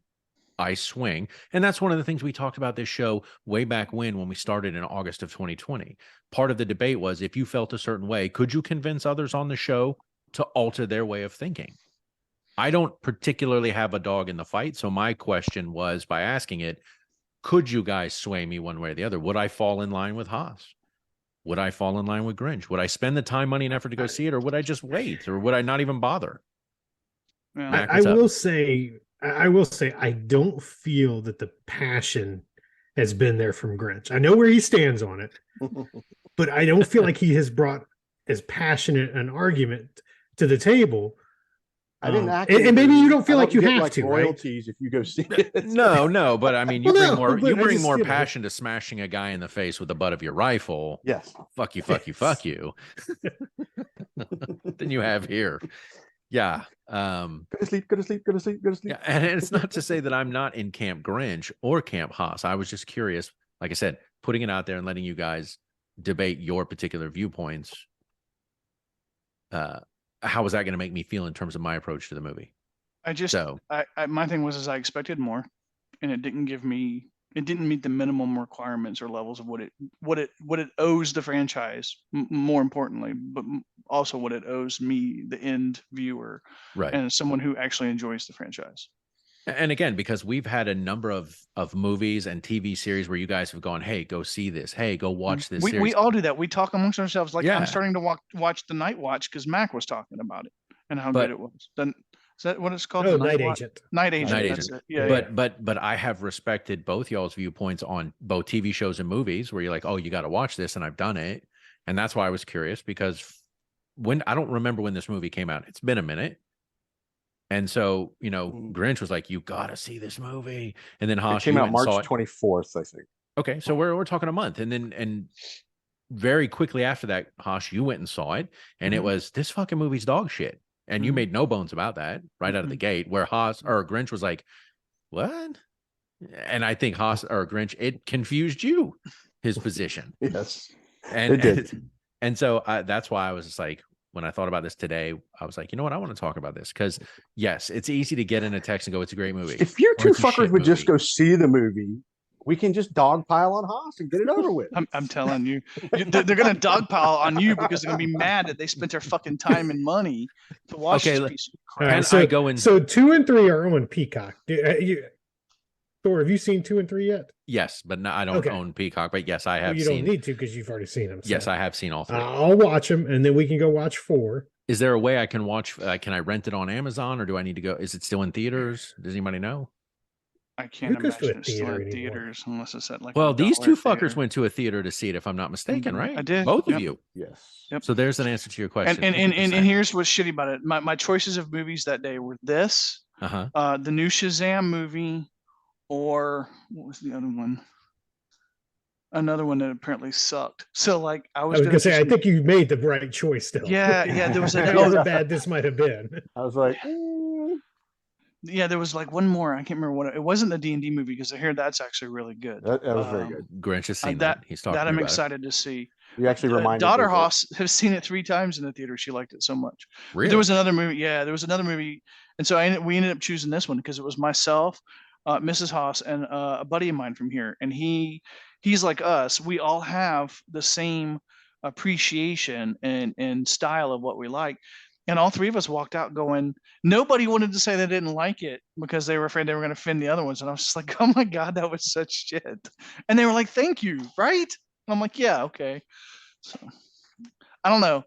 I swing? And that's one of the things we talked about this show way back when we started in August of 2020. Part of the debate was if you felt a certain way, could you convince others on the show to alter their way of thinking? I don't particularly have a dog in the fight. So my question was, by asking it, could you guys sway me one way or the other? Would I fall in line with Haas? Would I fall in line with Grinch? Would I spend the time, money, and effort to go see it, or would I just wait, or would I not even bother? Yeah. I will say, I don't feel that the passion has been there from Grinch. I know where he stands on it, but I don't feel like he has brought as passionate an argument to the table. I didn't and maybe you don't feel like you get have like to, royalties if you go see it. No, but I mean, you Well, bring more you know. passion to smashing a guy in the face with the butt of your rifle. Yes. Fuck you than you have here. Yeah. Go to sleep. Yeah, and it's not to say that I'm not in Camp Grinch or Camp Haas. I was just curious, like I said, putting it out there and letting you guys debate your particular viewpoints. How was that going to make me feel in terms of my approach to the movie? My thing was I expected more, and it didn't meet the minimum requirements or levels of what it owes the franchise, more importantly, but also what it owes me, the end viewer, right, and someone who actually enjoys the franchise. And again, because we've had a number of movies and TV series where you guys have gone, hey, go see this. Hey, go watch this. We all do that. We talk amongst ourselves. Like, I'm starting to watch The Night Watch because Mac was talking about it and how good it was. Then is that what it's called? Oh, Night Agent. Night Agent. Yeah. But I have respected both y'all's viewpoints on both TV shows and movies where you're like, oh, you got to watch this, and I've done it. And that's why I was curious, because I don't remember when this movie came out. It's been a minute. And so, Grinch was like, you got to see this movie. And then Haas, it came out March 24th, I think. Okay. So we're talking a month. And very quickly after that, Haas, you went and saw it. And it was, this fucking movie's dog shit. And you made no bones about that right out of the gate, where Grinch was like, what? And I think Grinch, it confused you, his position. Yes. And it did. And so that's why I was just like, when I thought about this today, I was like, you know what? I want to talk about this, because yes, it's easy to get in a text and go, it's a great movie. If you two fuckers would just go see the movie, we can just dogpile on Haas and get it over with. I'm telling you, they're going to dogpile on you because they're going to be mad that they spent their fucking time and money to watch this piece of crap. So 2 and 3 are on Peacock. Thor, have you seen 2 and 3 yet? Yes, but no, I don't own Peacock. But yes, I have. You don't need to because you've already seen them. So. Yes, I have seen all 3. I'll watch them, and then we can go watch 4. Is there a way I can watch? Can I rent it on Amazon, or do I need to go? Is it still in theaters? Does anybody know? I can't imagine it's still in theaters unless it's at like. Well, these two fuckers went to a theater to see it, if I'm not mistaken, right? I did. Both of you. Yes. Yep. So there's an answer to your question. And here's what's shitty about it. My choices of movies that day were this, the new Shazam movie, or what was the other one? Another one that apparently sucked. So like I was gonna say, I think you made the right choice still. Yeah. There was however bad this might have been. I was like, yeah, there was like one more. I can't remember what it wasn't the D&D movie, because I hear that's actually really good. That was very good. Grinch has seen that. He's talking that I'm about excited to see. You actually reminded daughter Haas has seen it 3 times in the theater. She liked it so much. Really? There was another movie. Yeah, there was another movie, and so we ended up choosing this one because it was myself, Mrs. Haas, and a buddy of mine from here, and he's like us. We all have the same appreciation and style of what we like. And all 3 of us walked out going, nobody wanted to say they didn't like it because they were afraid they were going to offend the other ones. And I was just like, oh my God, that was such shit. And they were like, thank you, right? And I'm like, yeah, okay. So I don't know.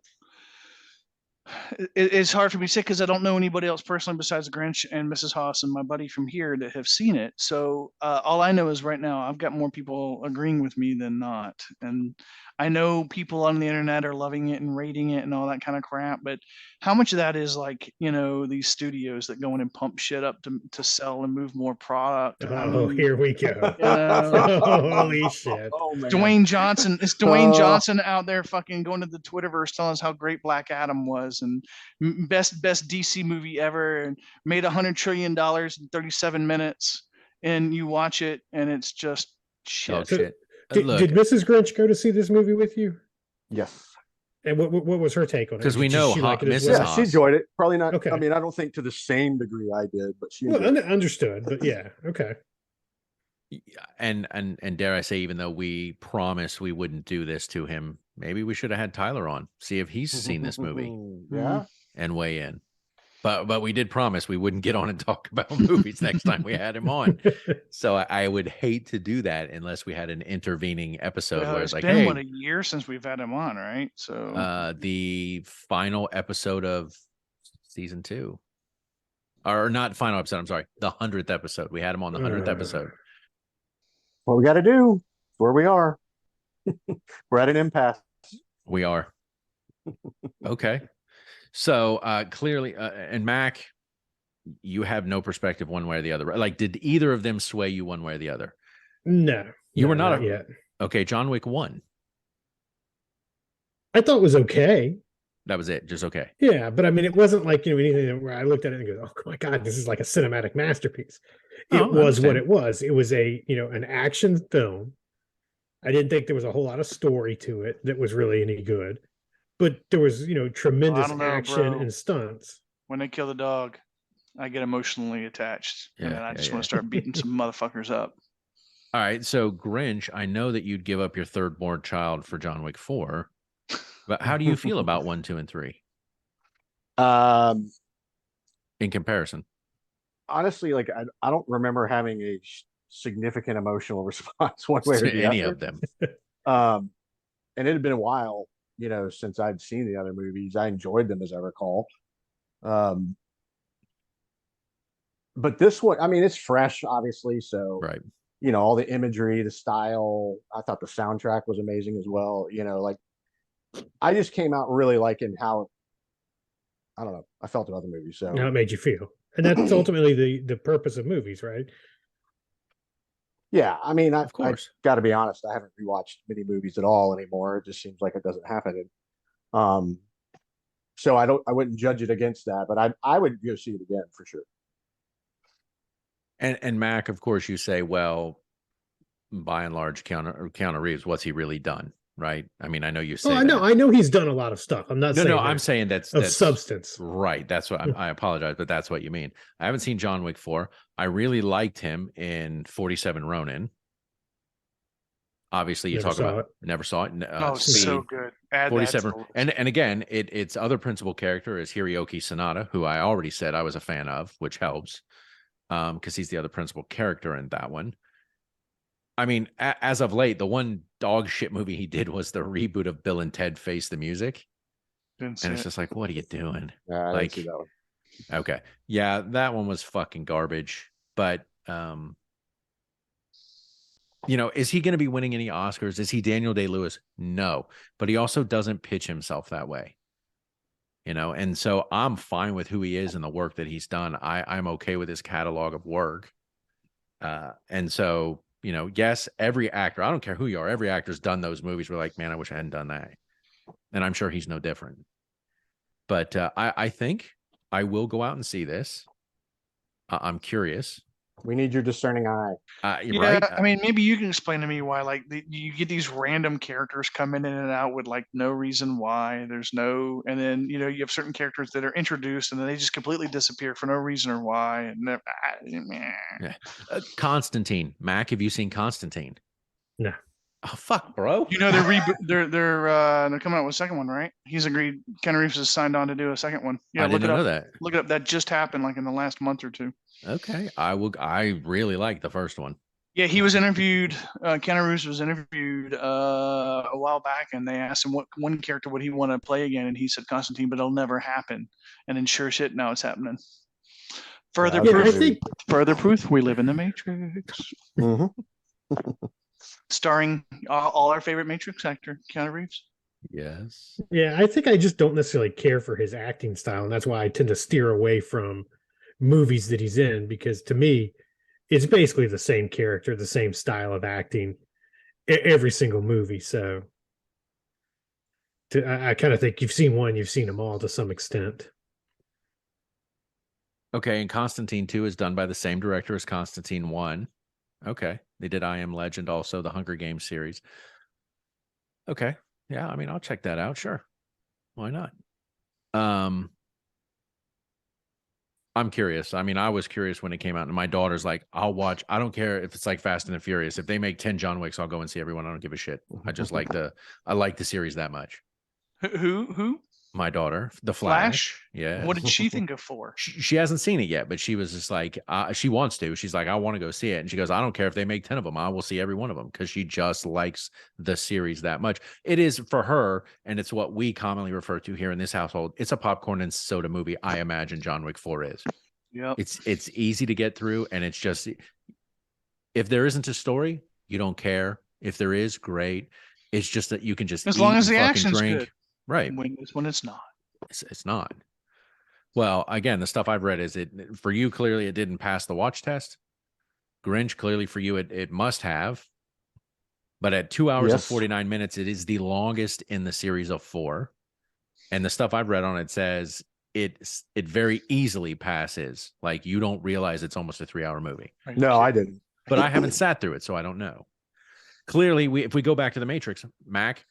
It's hard for me to say because I don't know anybody else personally besides Grinch and Mrs. Haas and my buddy from here that have seen it. So all I know is right now I've got more people agreeing with me than not. And I know people on the internet are loving it and rating it and all that kind of crap. But how much of that is like, these studios that go in and pump shit up to sell and move more product? Oh, here we go. Holy shit. Oh, man. Dwayne Johnson. Is Dwayne Johnson out there fucking going to the Twitterverse telling us how great Black Adam was and best DC movie ever and made $100 trillion in 37 minutes, and you watch it and it's just shit. Oh, shit. Did Mrs. Grinch go to see this movie with you? Yes. And what was her take on it? Because we know Mrs. Haas. She enjoyed it. Probably not. Okay. I mean, I don't think to the same degree I did, but she understood. But yeah, okay. And dare I say, even though we promised we wouldn't do this to him, maybe we should have had Tyler on, see if he's seen this movie. Yeah. And weigh in. But we did promise we wouldn't get on and talk about movies next time we had him on. So I would hate to do that unless we had an intervening episode where it's like, been, hey, what, a year since we've had him on, right? So the final episode of season 2. or not final episode. I'm sorry, the 100th episode. We had him on the 100th episode. What we got to do, where we are. We're at an impasse. We are. Okay. So clearly, and Mac, you have no perspective one way or the other. Like, did either of them sway you one way or the other? No, You were not yet. Okay, John Wick 1. I thought it was okay. That was it. Just okay. Yeah, but I mean, it wasn't like, anything where I looked at it and go, "Oh my god, this is like a cinematic masterpiece." It was what it was. It was an action film. I didn't think there was a whole lot of story to it that was really any good, but there was, tremendous action and stunts. When they kill the dog, I get emotionally attached, and then I just want to start beating some motherfuckers up. All right, so Grinch, I know that you'd give up your third-born child for John Wick 4, but how do you feel about 1, 2, and 3? In comparison, honestly, like I don't remember having a significant emotional response one way or the any other. of them. And it had been a while, since I'd seen the other movies. I enjoyed them as I recall. But this one, I mean, it's fresh, obviously. So, right. All the imagery, the style. I thought the soundtrack was amazing as well. Like I just came out really liking how, I don't know, I felt about the movie. So how it made you feel. And that's ultimately the purpose of movies, right? Yeah, I mean, of course, I got to be honest. I haven't rewatched many movies at all anymore. It just seems like it doesn't happen. So I wouldn't judge it against that, but I would go see it again for sure. And Mac, of course, you say, well, by and large, Keanu Reeves, what's he really done? Right. I mean, I know you say. Oh, I know he's done a lot of stuff. I'm not saying no. I'm saying that's substance. Right. That's what I apologize, but that's what you mean. I haven't seen John Wick 4. I really liked him in 47 Ronin. Obviously, you talk about never saw it. So good. Add 47, and again, its other principal character is Hiroyuki Sanada, who I already said I was a fan of, which helps, because he's the other principal character in that one. I mean, as of late, the one dog shit movie he did was the reboot of Bill and Ted Face the Music. And it's just like, what are you doing? I didn't see that one. Okay. Yeah, that one was fucking garbage. But, is he going to be winning any Oscars? Is he Daniel Day-Lewis? No. But he also doesn't pitch himself that way. And so I'm fine with who he is and the work that he's done. I'm okay with his catalog of work. And so, yes, every actor, I don't care who you are, every actor's done those movies. We're like, man, I wish I hadn't done that. And I'm sure he's no different. But I think I will go out and see this. I'm curious. We need your discerning eye. You're right. I mean, maybe you can explain to me why, you get these random characters coming in and out with no reason why. And then you have certain characters that are introduced and then they just completely disappear for no reason or why. And Constantine, Mac, have you seen Constantine? No. Oh fuck, bro! they're coming out with a second one, right? He's agreed. Keanu Reeves has signed on to do a second one. Yeah, I didn't know that. Look it up. That just happened, in the last month or two. Okay, I really like the first one. Yeah, he was interviewed. Keanu Reeves was interviewed a while back, and they asked him what one character would he want to play again, and he said Constantine, but it'll never happen. And then sure shit, now it's happening. Further proof, we live in the Matrix. Mm-hmm. Starring all our favorite Matrix actor, Keanu Reeves. Yes. Yeah, I think I just don't necessarily care for his acting style, and that's why I tend to steer away from movies that he's in, because to me, it's basically the same character, the same style of acting, every single movie. So I kind of think you've seen one, you've seen them all to some extent. Okay, and Constantine 2 is done by the same director as Constantine 1. Okay. They did I Am Legend, also the Hunger Games series. Okay. Yeah, I mean, I'll check that out. Sure. Why not? I'm curious. I mean, I was curious when it came out, and my daughter's like, I'll watch. I don't care if it's like Fast and the Furious. If they make 10 John Wicks, I'll go and see everyone. I don't give a shit. I just like the series that much. Who? My daughter, The Flash. Yeah. What did she think of 4? She hasn't seen it yet, but she was just like, she wants to. She's like, I want to go see it. And she goes, I don't care if they make 10 of them. I will see every one of them, because she just likes the series that much. It is for her, and it's what we commonly refer to here in this household. It's a popcorn and soda movie. I imagine John Wick 4 is. Yep. It's easy to get through, and it's just, if there isn't a story, you don't care. If there is, great. It's just that you can just As eat long as and the fucking action's drink. good. Right. When it's not. It's not. Well, again, the stuff I've read is it for you, clearly it didn't pass the watch test. Grinch, clearly for you, it must have. But at 2 hours and Yes. 49 minutes, it is the longest in the series of 4. And the stuff I've read on it says it very easily passes. Like, you don't realize it's almost a 3-hour movie. No, I didn't. But I haven't sat through it, so I don't know. Clearly, if we go back to The Matrix, Mac,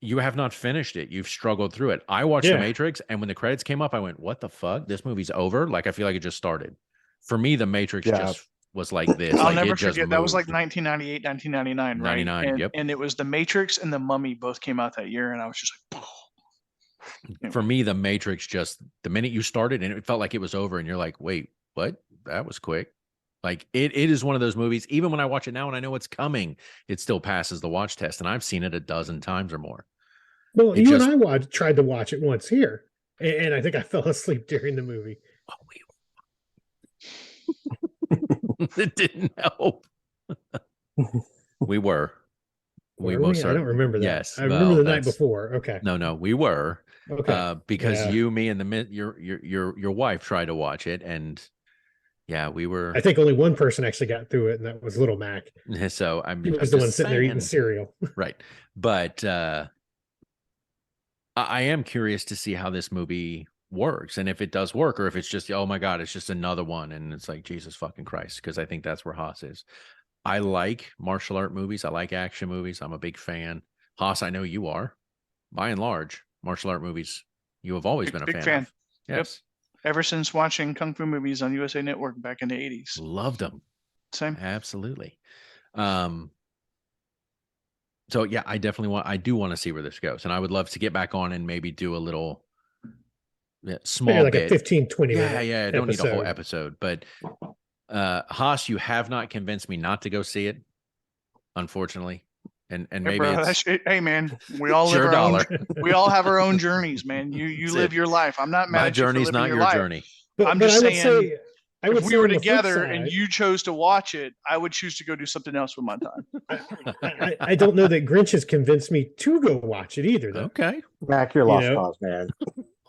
you have not finished it. You've struggled through it. I watched The Matrix, and when the credits came up, I went, what the fuck? This movie's over? Like, I feel like it just started. For me, The Matrix just was like this. I'll like, never it just forget. That was like moved. 1998, 1999, right? 99, And, yep. and it was The Matrix and The Mummy both came out that year, and I was just like, For me, The Matrix just, the minute you started, and it felt like it was over, and you're like, wait, what? That was quick. Like, it is one of those movies, even when I watch it now and I know it's coming, it still passes the watch test, and I've seen it a dozen times or more. Well, It you just- and I tried to watch it once here, and I think I fell asleep during the movie. Oh, it didn't help. We were. Were most I don't remember that. Yes, I remember well, the night that's- before. Okay. No, we were. Okay. Because Yeah. you, me, and your wife tried to watch it, and yeah, we were. I think only one person actually got through it, and that was Little Mac. So I'm. He was I'm the one just sitting there eating saying. cereal. Right, but I am curious to see how this movie works, and if it does work, or if it's just, oh my god, it's just another one, and it's like, Jesus fucking Christ, because I think that's where Haas is. I like martial art movies. I like action movies. I'm a big fan. Haas, I know you are. By and large, martial art movies, you have always been a big fan. fan. Of. Yes, ever since watching Kung Fu movies on USA Network back in the 80s. loved them. Same. Absolutely. So yeah, I do want to see where this goes, and I would love to get back on and maybe do a little small Maybe like bit. a 15, 20 minute. Yeah. I don't need a whole episode. episode, but Haas, you have not convinced me not to go see it, unfortunately. And Hey, maybe bro, it's hey man, we all live your our dollar. own. We all have our own journeys, man. You That's live it. your life. I'm not mad My at you for journey's living not your your life. journey. I'm just I would saying, say, I would if we say were on the flip together and side, you chose to watch it, I would choose to go do something else with my time. I don't know that Grinch has convinced me to go watch it either, though. Okay. Mac, you're You lost know? cause, man.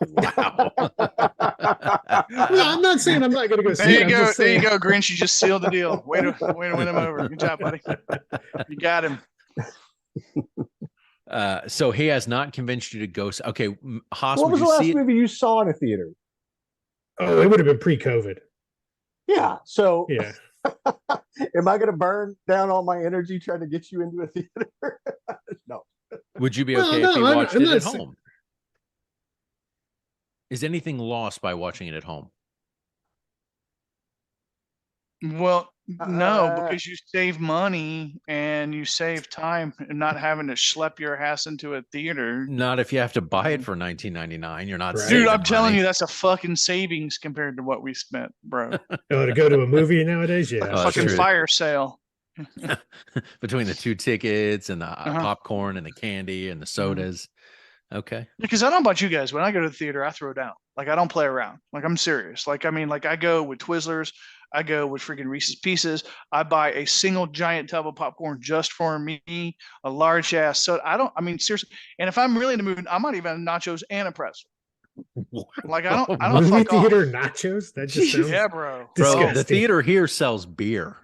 Wow. Well, I'm not saying I'm not going to go see There it. you I'm go. just There you saying- go, Grinch. You just sealed the deal. Way to win him over. Good job, buddy. You got him. So he has not convinced you to go. Okay, Haas, What would was the you last see it? movie you saw in a theater? Oh, it would have been pre-COVID. Yeah. So Yeah. am I going to burn down all my energy trying to get you into a theater? No. Would you be Well, okay no, if he I'm- watched I'm it not at sa- home? Is anything lost by watching it at home? Well, no, Uh, because you save money and you save time and not having to schlep your ass into a theater. Not if you have to buy it for $19.99. You're not Right. saving Dude, I'm telling money. you, that's a fucking savings compared to what we spent, bro. Oh, to go to a movie nowadays? Yeah. Oh, that's Fucking true. fire sale. Between the 2 tickets and the Uh-huh. popcorn and the candy and the sodas. Okay. Because I don't know about you guys. When I go to the theater, I throw down. Like, I don't play around. Like, I'm serious. Like, I mean, like, I go with Twizzlers. I go with freaking Reese's Pieces. I buy a single giant tub of popcorn just for me, a large ass soda. I mean, seriously. And if I'm really in the mood, I might even have nachos and a pretzel. Like, I don't Movie fuck off. theater nachos? That just sounds Yeah, bro. Bro, disgusting. the theater here sells beer.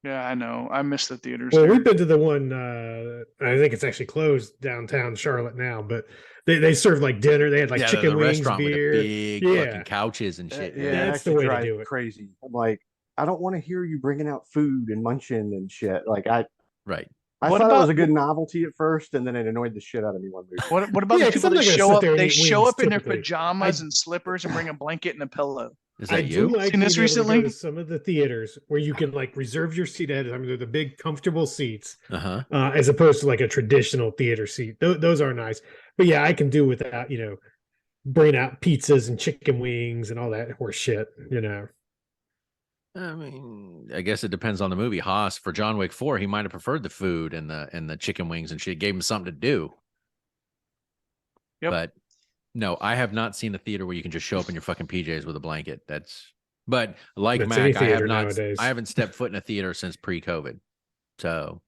Yeah, I know. I miss the theaters. Well, there. we've been to the one, I think it's actually closed downtown Charlotte now, but they served like dinner. They had like chicken the wings, restaurant beer. with the big Yeah. fucking couches and shit. Yeah, That's the actually way to drives do me it. crazy. I'm like, I don't want to hear you bringing out food and munching and shit. Like I Right. What thought it was about- a good novelty at first, and then it annoyed the shit out of me one movie. What about Yeah, the 'cause people I'm that not gonna show sit up? there and They eat show wings up in their typically. pajamas and slippers and bring a blanket and a pillow. Is I that do you? like Seen this being able to go recently? to some of the theaters where you can like reserve your seat ahead of time. They're the big comfortable seats, Uh-huh. as opposed to like a traditional theater seat. Those are nice. But yeah, I can do without, bringing out pizzas and chicken wings and all that horse shit, I mean, I guess it depends on the movie. Haas, for John Wick 4, he might have preferred the food and the chicken wings and shit. Gave him something to do. Yep. But no, I have not seen a theater where you can just show up in your fucking PJs with a blanket. That's But like That's any Mac, I have theater not. nowadays. I haven't stepped foot in a theater since pre-COVID. So,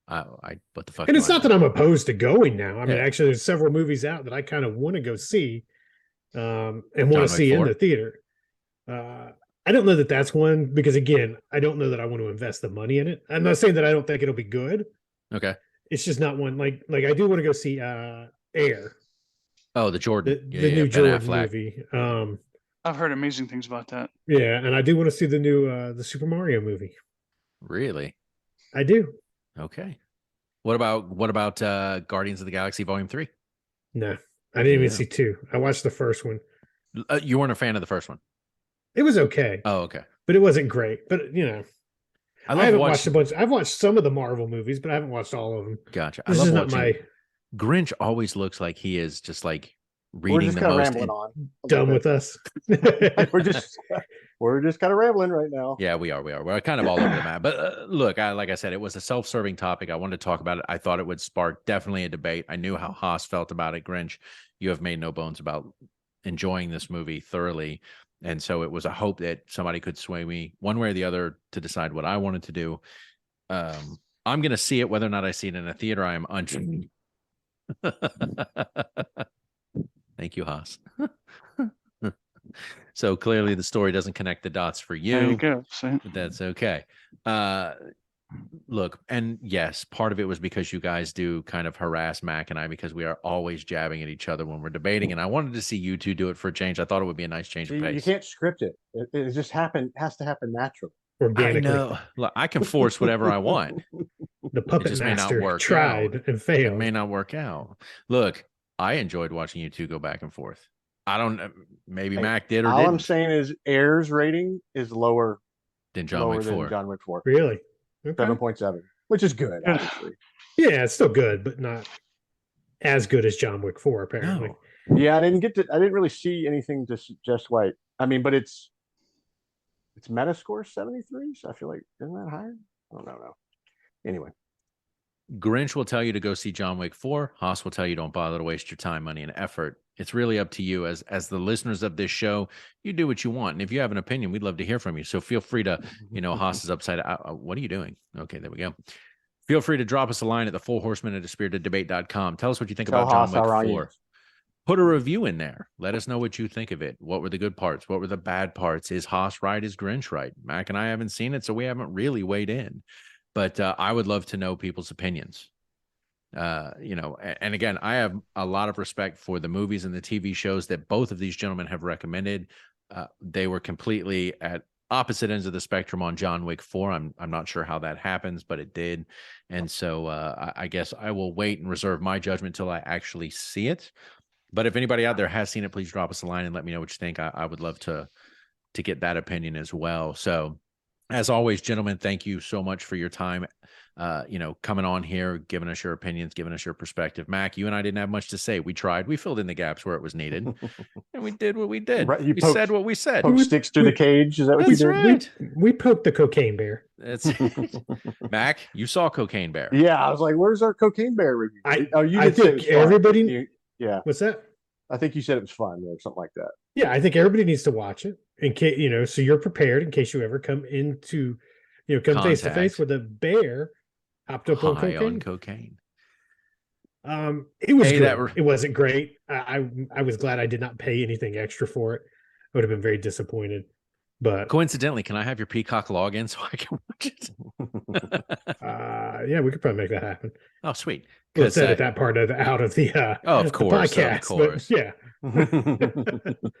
what the fuck? And do it's I not know? that I'm opposed to going now. I mean, Yeah. actually, there's several movies out that I kind of want to go see, and want John to Wick see in 4? the theater. I don't know that that's one because again, I don't know that I want to invest the money in it. I'm not saying that I don't think it'll be good. Okay. It's just not one like I do want to go see Air, Oh, the Jordan. the new Ben Jordan Affleck. movie. I've heard amazing things about that. Yeah, and I do want to see the new the Super Mario movie. Really? I do. Okay. What about Guardians of the Galaxy Volume 3? No, I didn't even Yeah. see two. I watched the first one. You weren't a fan of the first one. It was okay, Oh, okay. but it wasn't great. But you know, I I love haven't watched a watching. bunch. I've watched some of the Marvel movies, but I haven't watched all of them. Gotcha. I This love is not watching. my Grinch always looks like he is just like We're reading just the kind of most. rambling on. a little done bit. with us. We're just kind of rambling right now. Yeah, we are. We're kind of all over the map. But look, like I said, it was a self-serving topic. I wanted to talk about it. I thought it would spark definitely a debate. I knew how Haas felt about it. Grinch, you have made no bones about enjoying this movie thoroughly. And so it was a hope that somebody could sway me one way or the other to decide what I wanted to do. I'm going to see it, whether or not I see it in a theater. I am unsure. Thank you, Haas. So clearly the story doesn't connect the dots for you. There you go. See? But that's okay. Look, and yes, part of it was because you guys do kind of harass Mac and I because we are always jabbing at each other when we're debating. And I wanted to see you two do it for a change. I thought it would be a nice change of You pace. can't script it. It just has to happen naturally. I Organically, know. Look, I can force whatever I want. the puppet just may not master work tried out. and It failed. may not work out. Look, I enjoyed watching you two go back and forth. I don't. Maybe Hey, Mac did or All I'm didn't. saying is Air's rating is lower Than John Wick 4. than John Wick 4. Really? Okay. 7.7, which is good, Good. obviously. Yeah, it's still good, but not as good as John Wick 4, apparently. No. Yeah, I didn't really see anything to suggest why. I mean, but it's Metascore 73, so I feel like isn't that higher? I don't know. No. Anyway, Grinch will tell you to go see John Wick 4. Haas will tell you don't bother to waste your time, money, and effort. It's really up to you as the listeners of this show. You do what you want, and if you have an opinion, we'd love to hear from you. So feel free to, Haas is upside. What are you doing? Okay, there we go. Feel free to drop us a line at the 4horsemen@dispiritedDebate.com. Tell us what you think tell about John Haas how wrong Wick he 4. is. Put a review in there. Let us know what you think of it. What were the good parts? What were the bad parts? Is Haas right? Is Grinch right? Mac and I haven't seen it, so we haven't really weighed in. But I would love to know people's opinions. And again, I have a lot of respect for the movies and the TV shows that both of these gentlemen have recommended. They were completely at opposite ends of the spectrum on John Wick 4. I'm not sure how that happens, but it did. And so I guess I will wait and reserve my judgment till I actually see it. But if anybody out there has seen it, please drop us a line and let me know what you think. I would love to get that opinion as well. So as always, gentlemen, thank you so much for your time. Coming on here, giving us your opinions, giving us your perspective. Mac, you and I didn't have much to say. We tried. We filled in the gaps where it was needed. And we did what we did. Right, you We poked- said what we said. Poke sticks through the cage. Is that what you That's did? right. We poked the cocaine bear. That's Mac, you saw Cocaine Bear. Yeah, I was like, "Where's our cocaine bear review?" You I did say it think was fun. everybody- Yeah, What's that? I think you said it was fun or something like that. Yeah, I think everybody needs to watch it in case, so you're prepared in case you ever come into, come face to face Contact. with a bear hopped up on High on cocaine. cocaine. It was Hey, good. that It wasn't great. I was glad I did not pay anything extra for it. I would have been very disappointed. But Coincidentally, can I have your Peacock login so I can watch it? yeah, we could probably make that happen. Oh, sweet. Let's 'Cause, edit that part out of the of the course, of podcast. course. But yeah.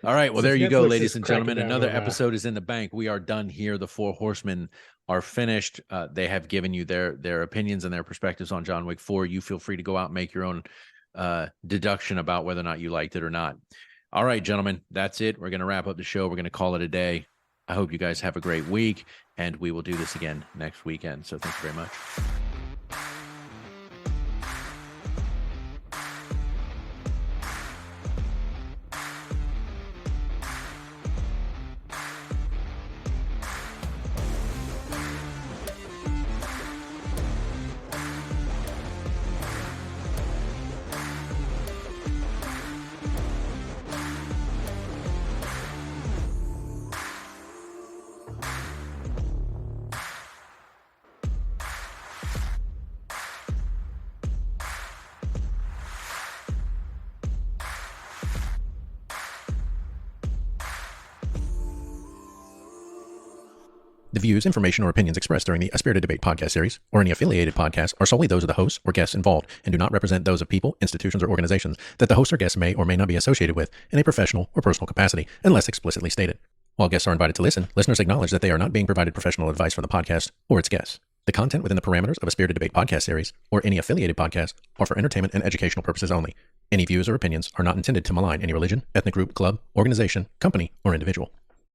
All right. Well, Since there you go, Netflix ladies is and cracking gentlemen. down Another on, episode is in the bank. We are done here. The Four Horsemen are finished. They have given you their opinions and their perspectives on John Wick 4. You feel free to go out and make your own deduction about whether or not you liked it or not. All right, gentlemen, that's it. We're going to wrap up the show. We're going to call it a day. I hope you guys have a great week, and we will do this again next weekend. So thank you very much. The views, information, or opinions expressed during the A Spirited Debate podcast series or any affiliated podcast are solely those of the hosts or guests involved and do not represent those of people, institutions, or organizations that the host or guests may or may not be associated with in a professional or personal capacity, unless explicitly stated. While guests are invited to listen, listeners acknowledge that they are not being provided professional advice from the podcast or its guests. The content within the parameters of A Spirited Debate podcast series or any affiliated podcast are for entertainment and educational purposes only. Any views or opinions are not intended to malign any religion, ethnic group, club, organization, company, or individual.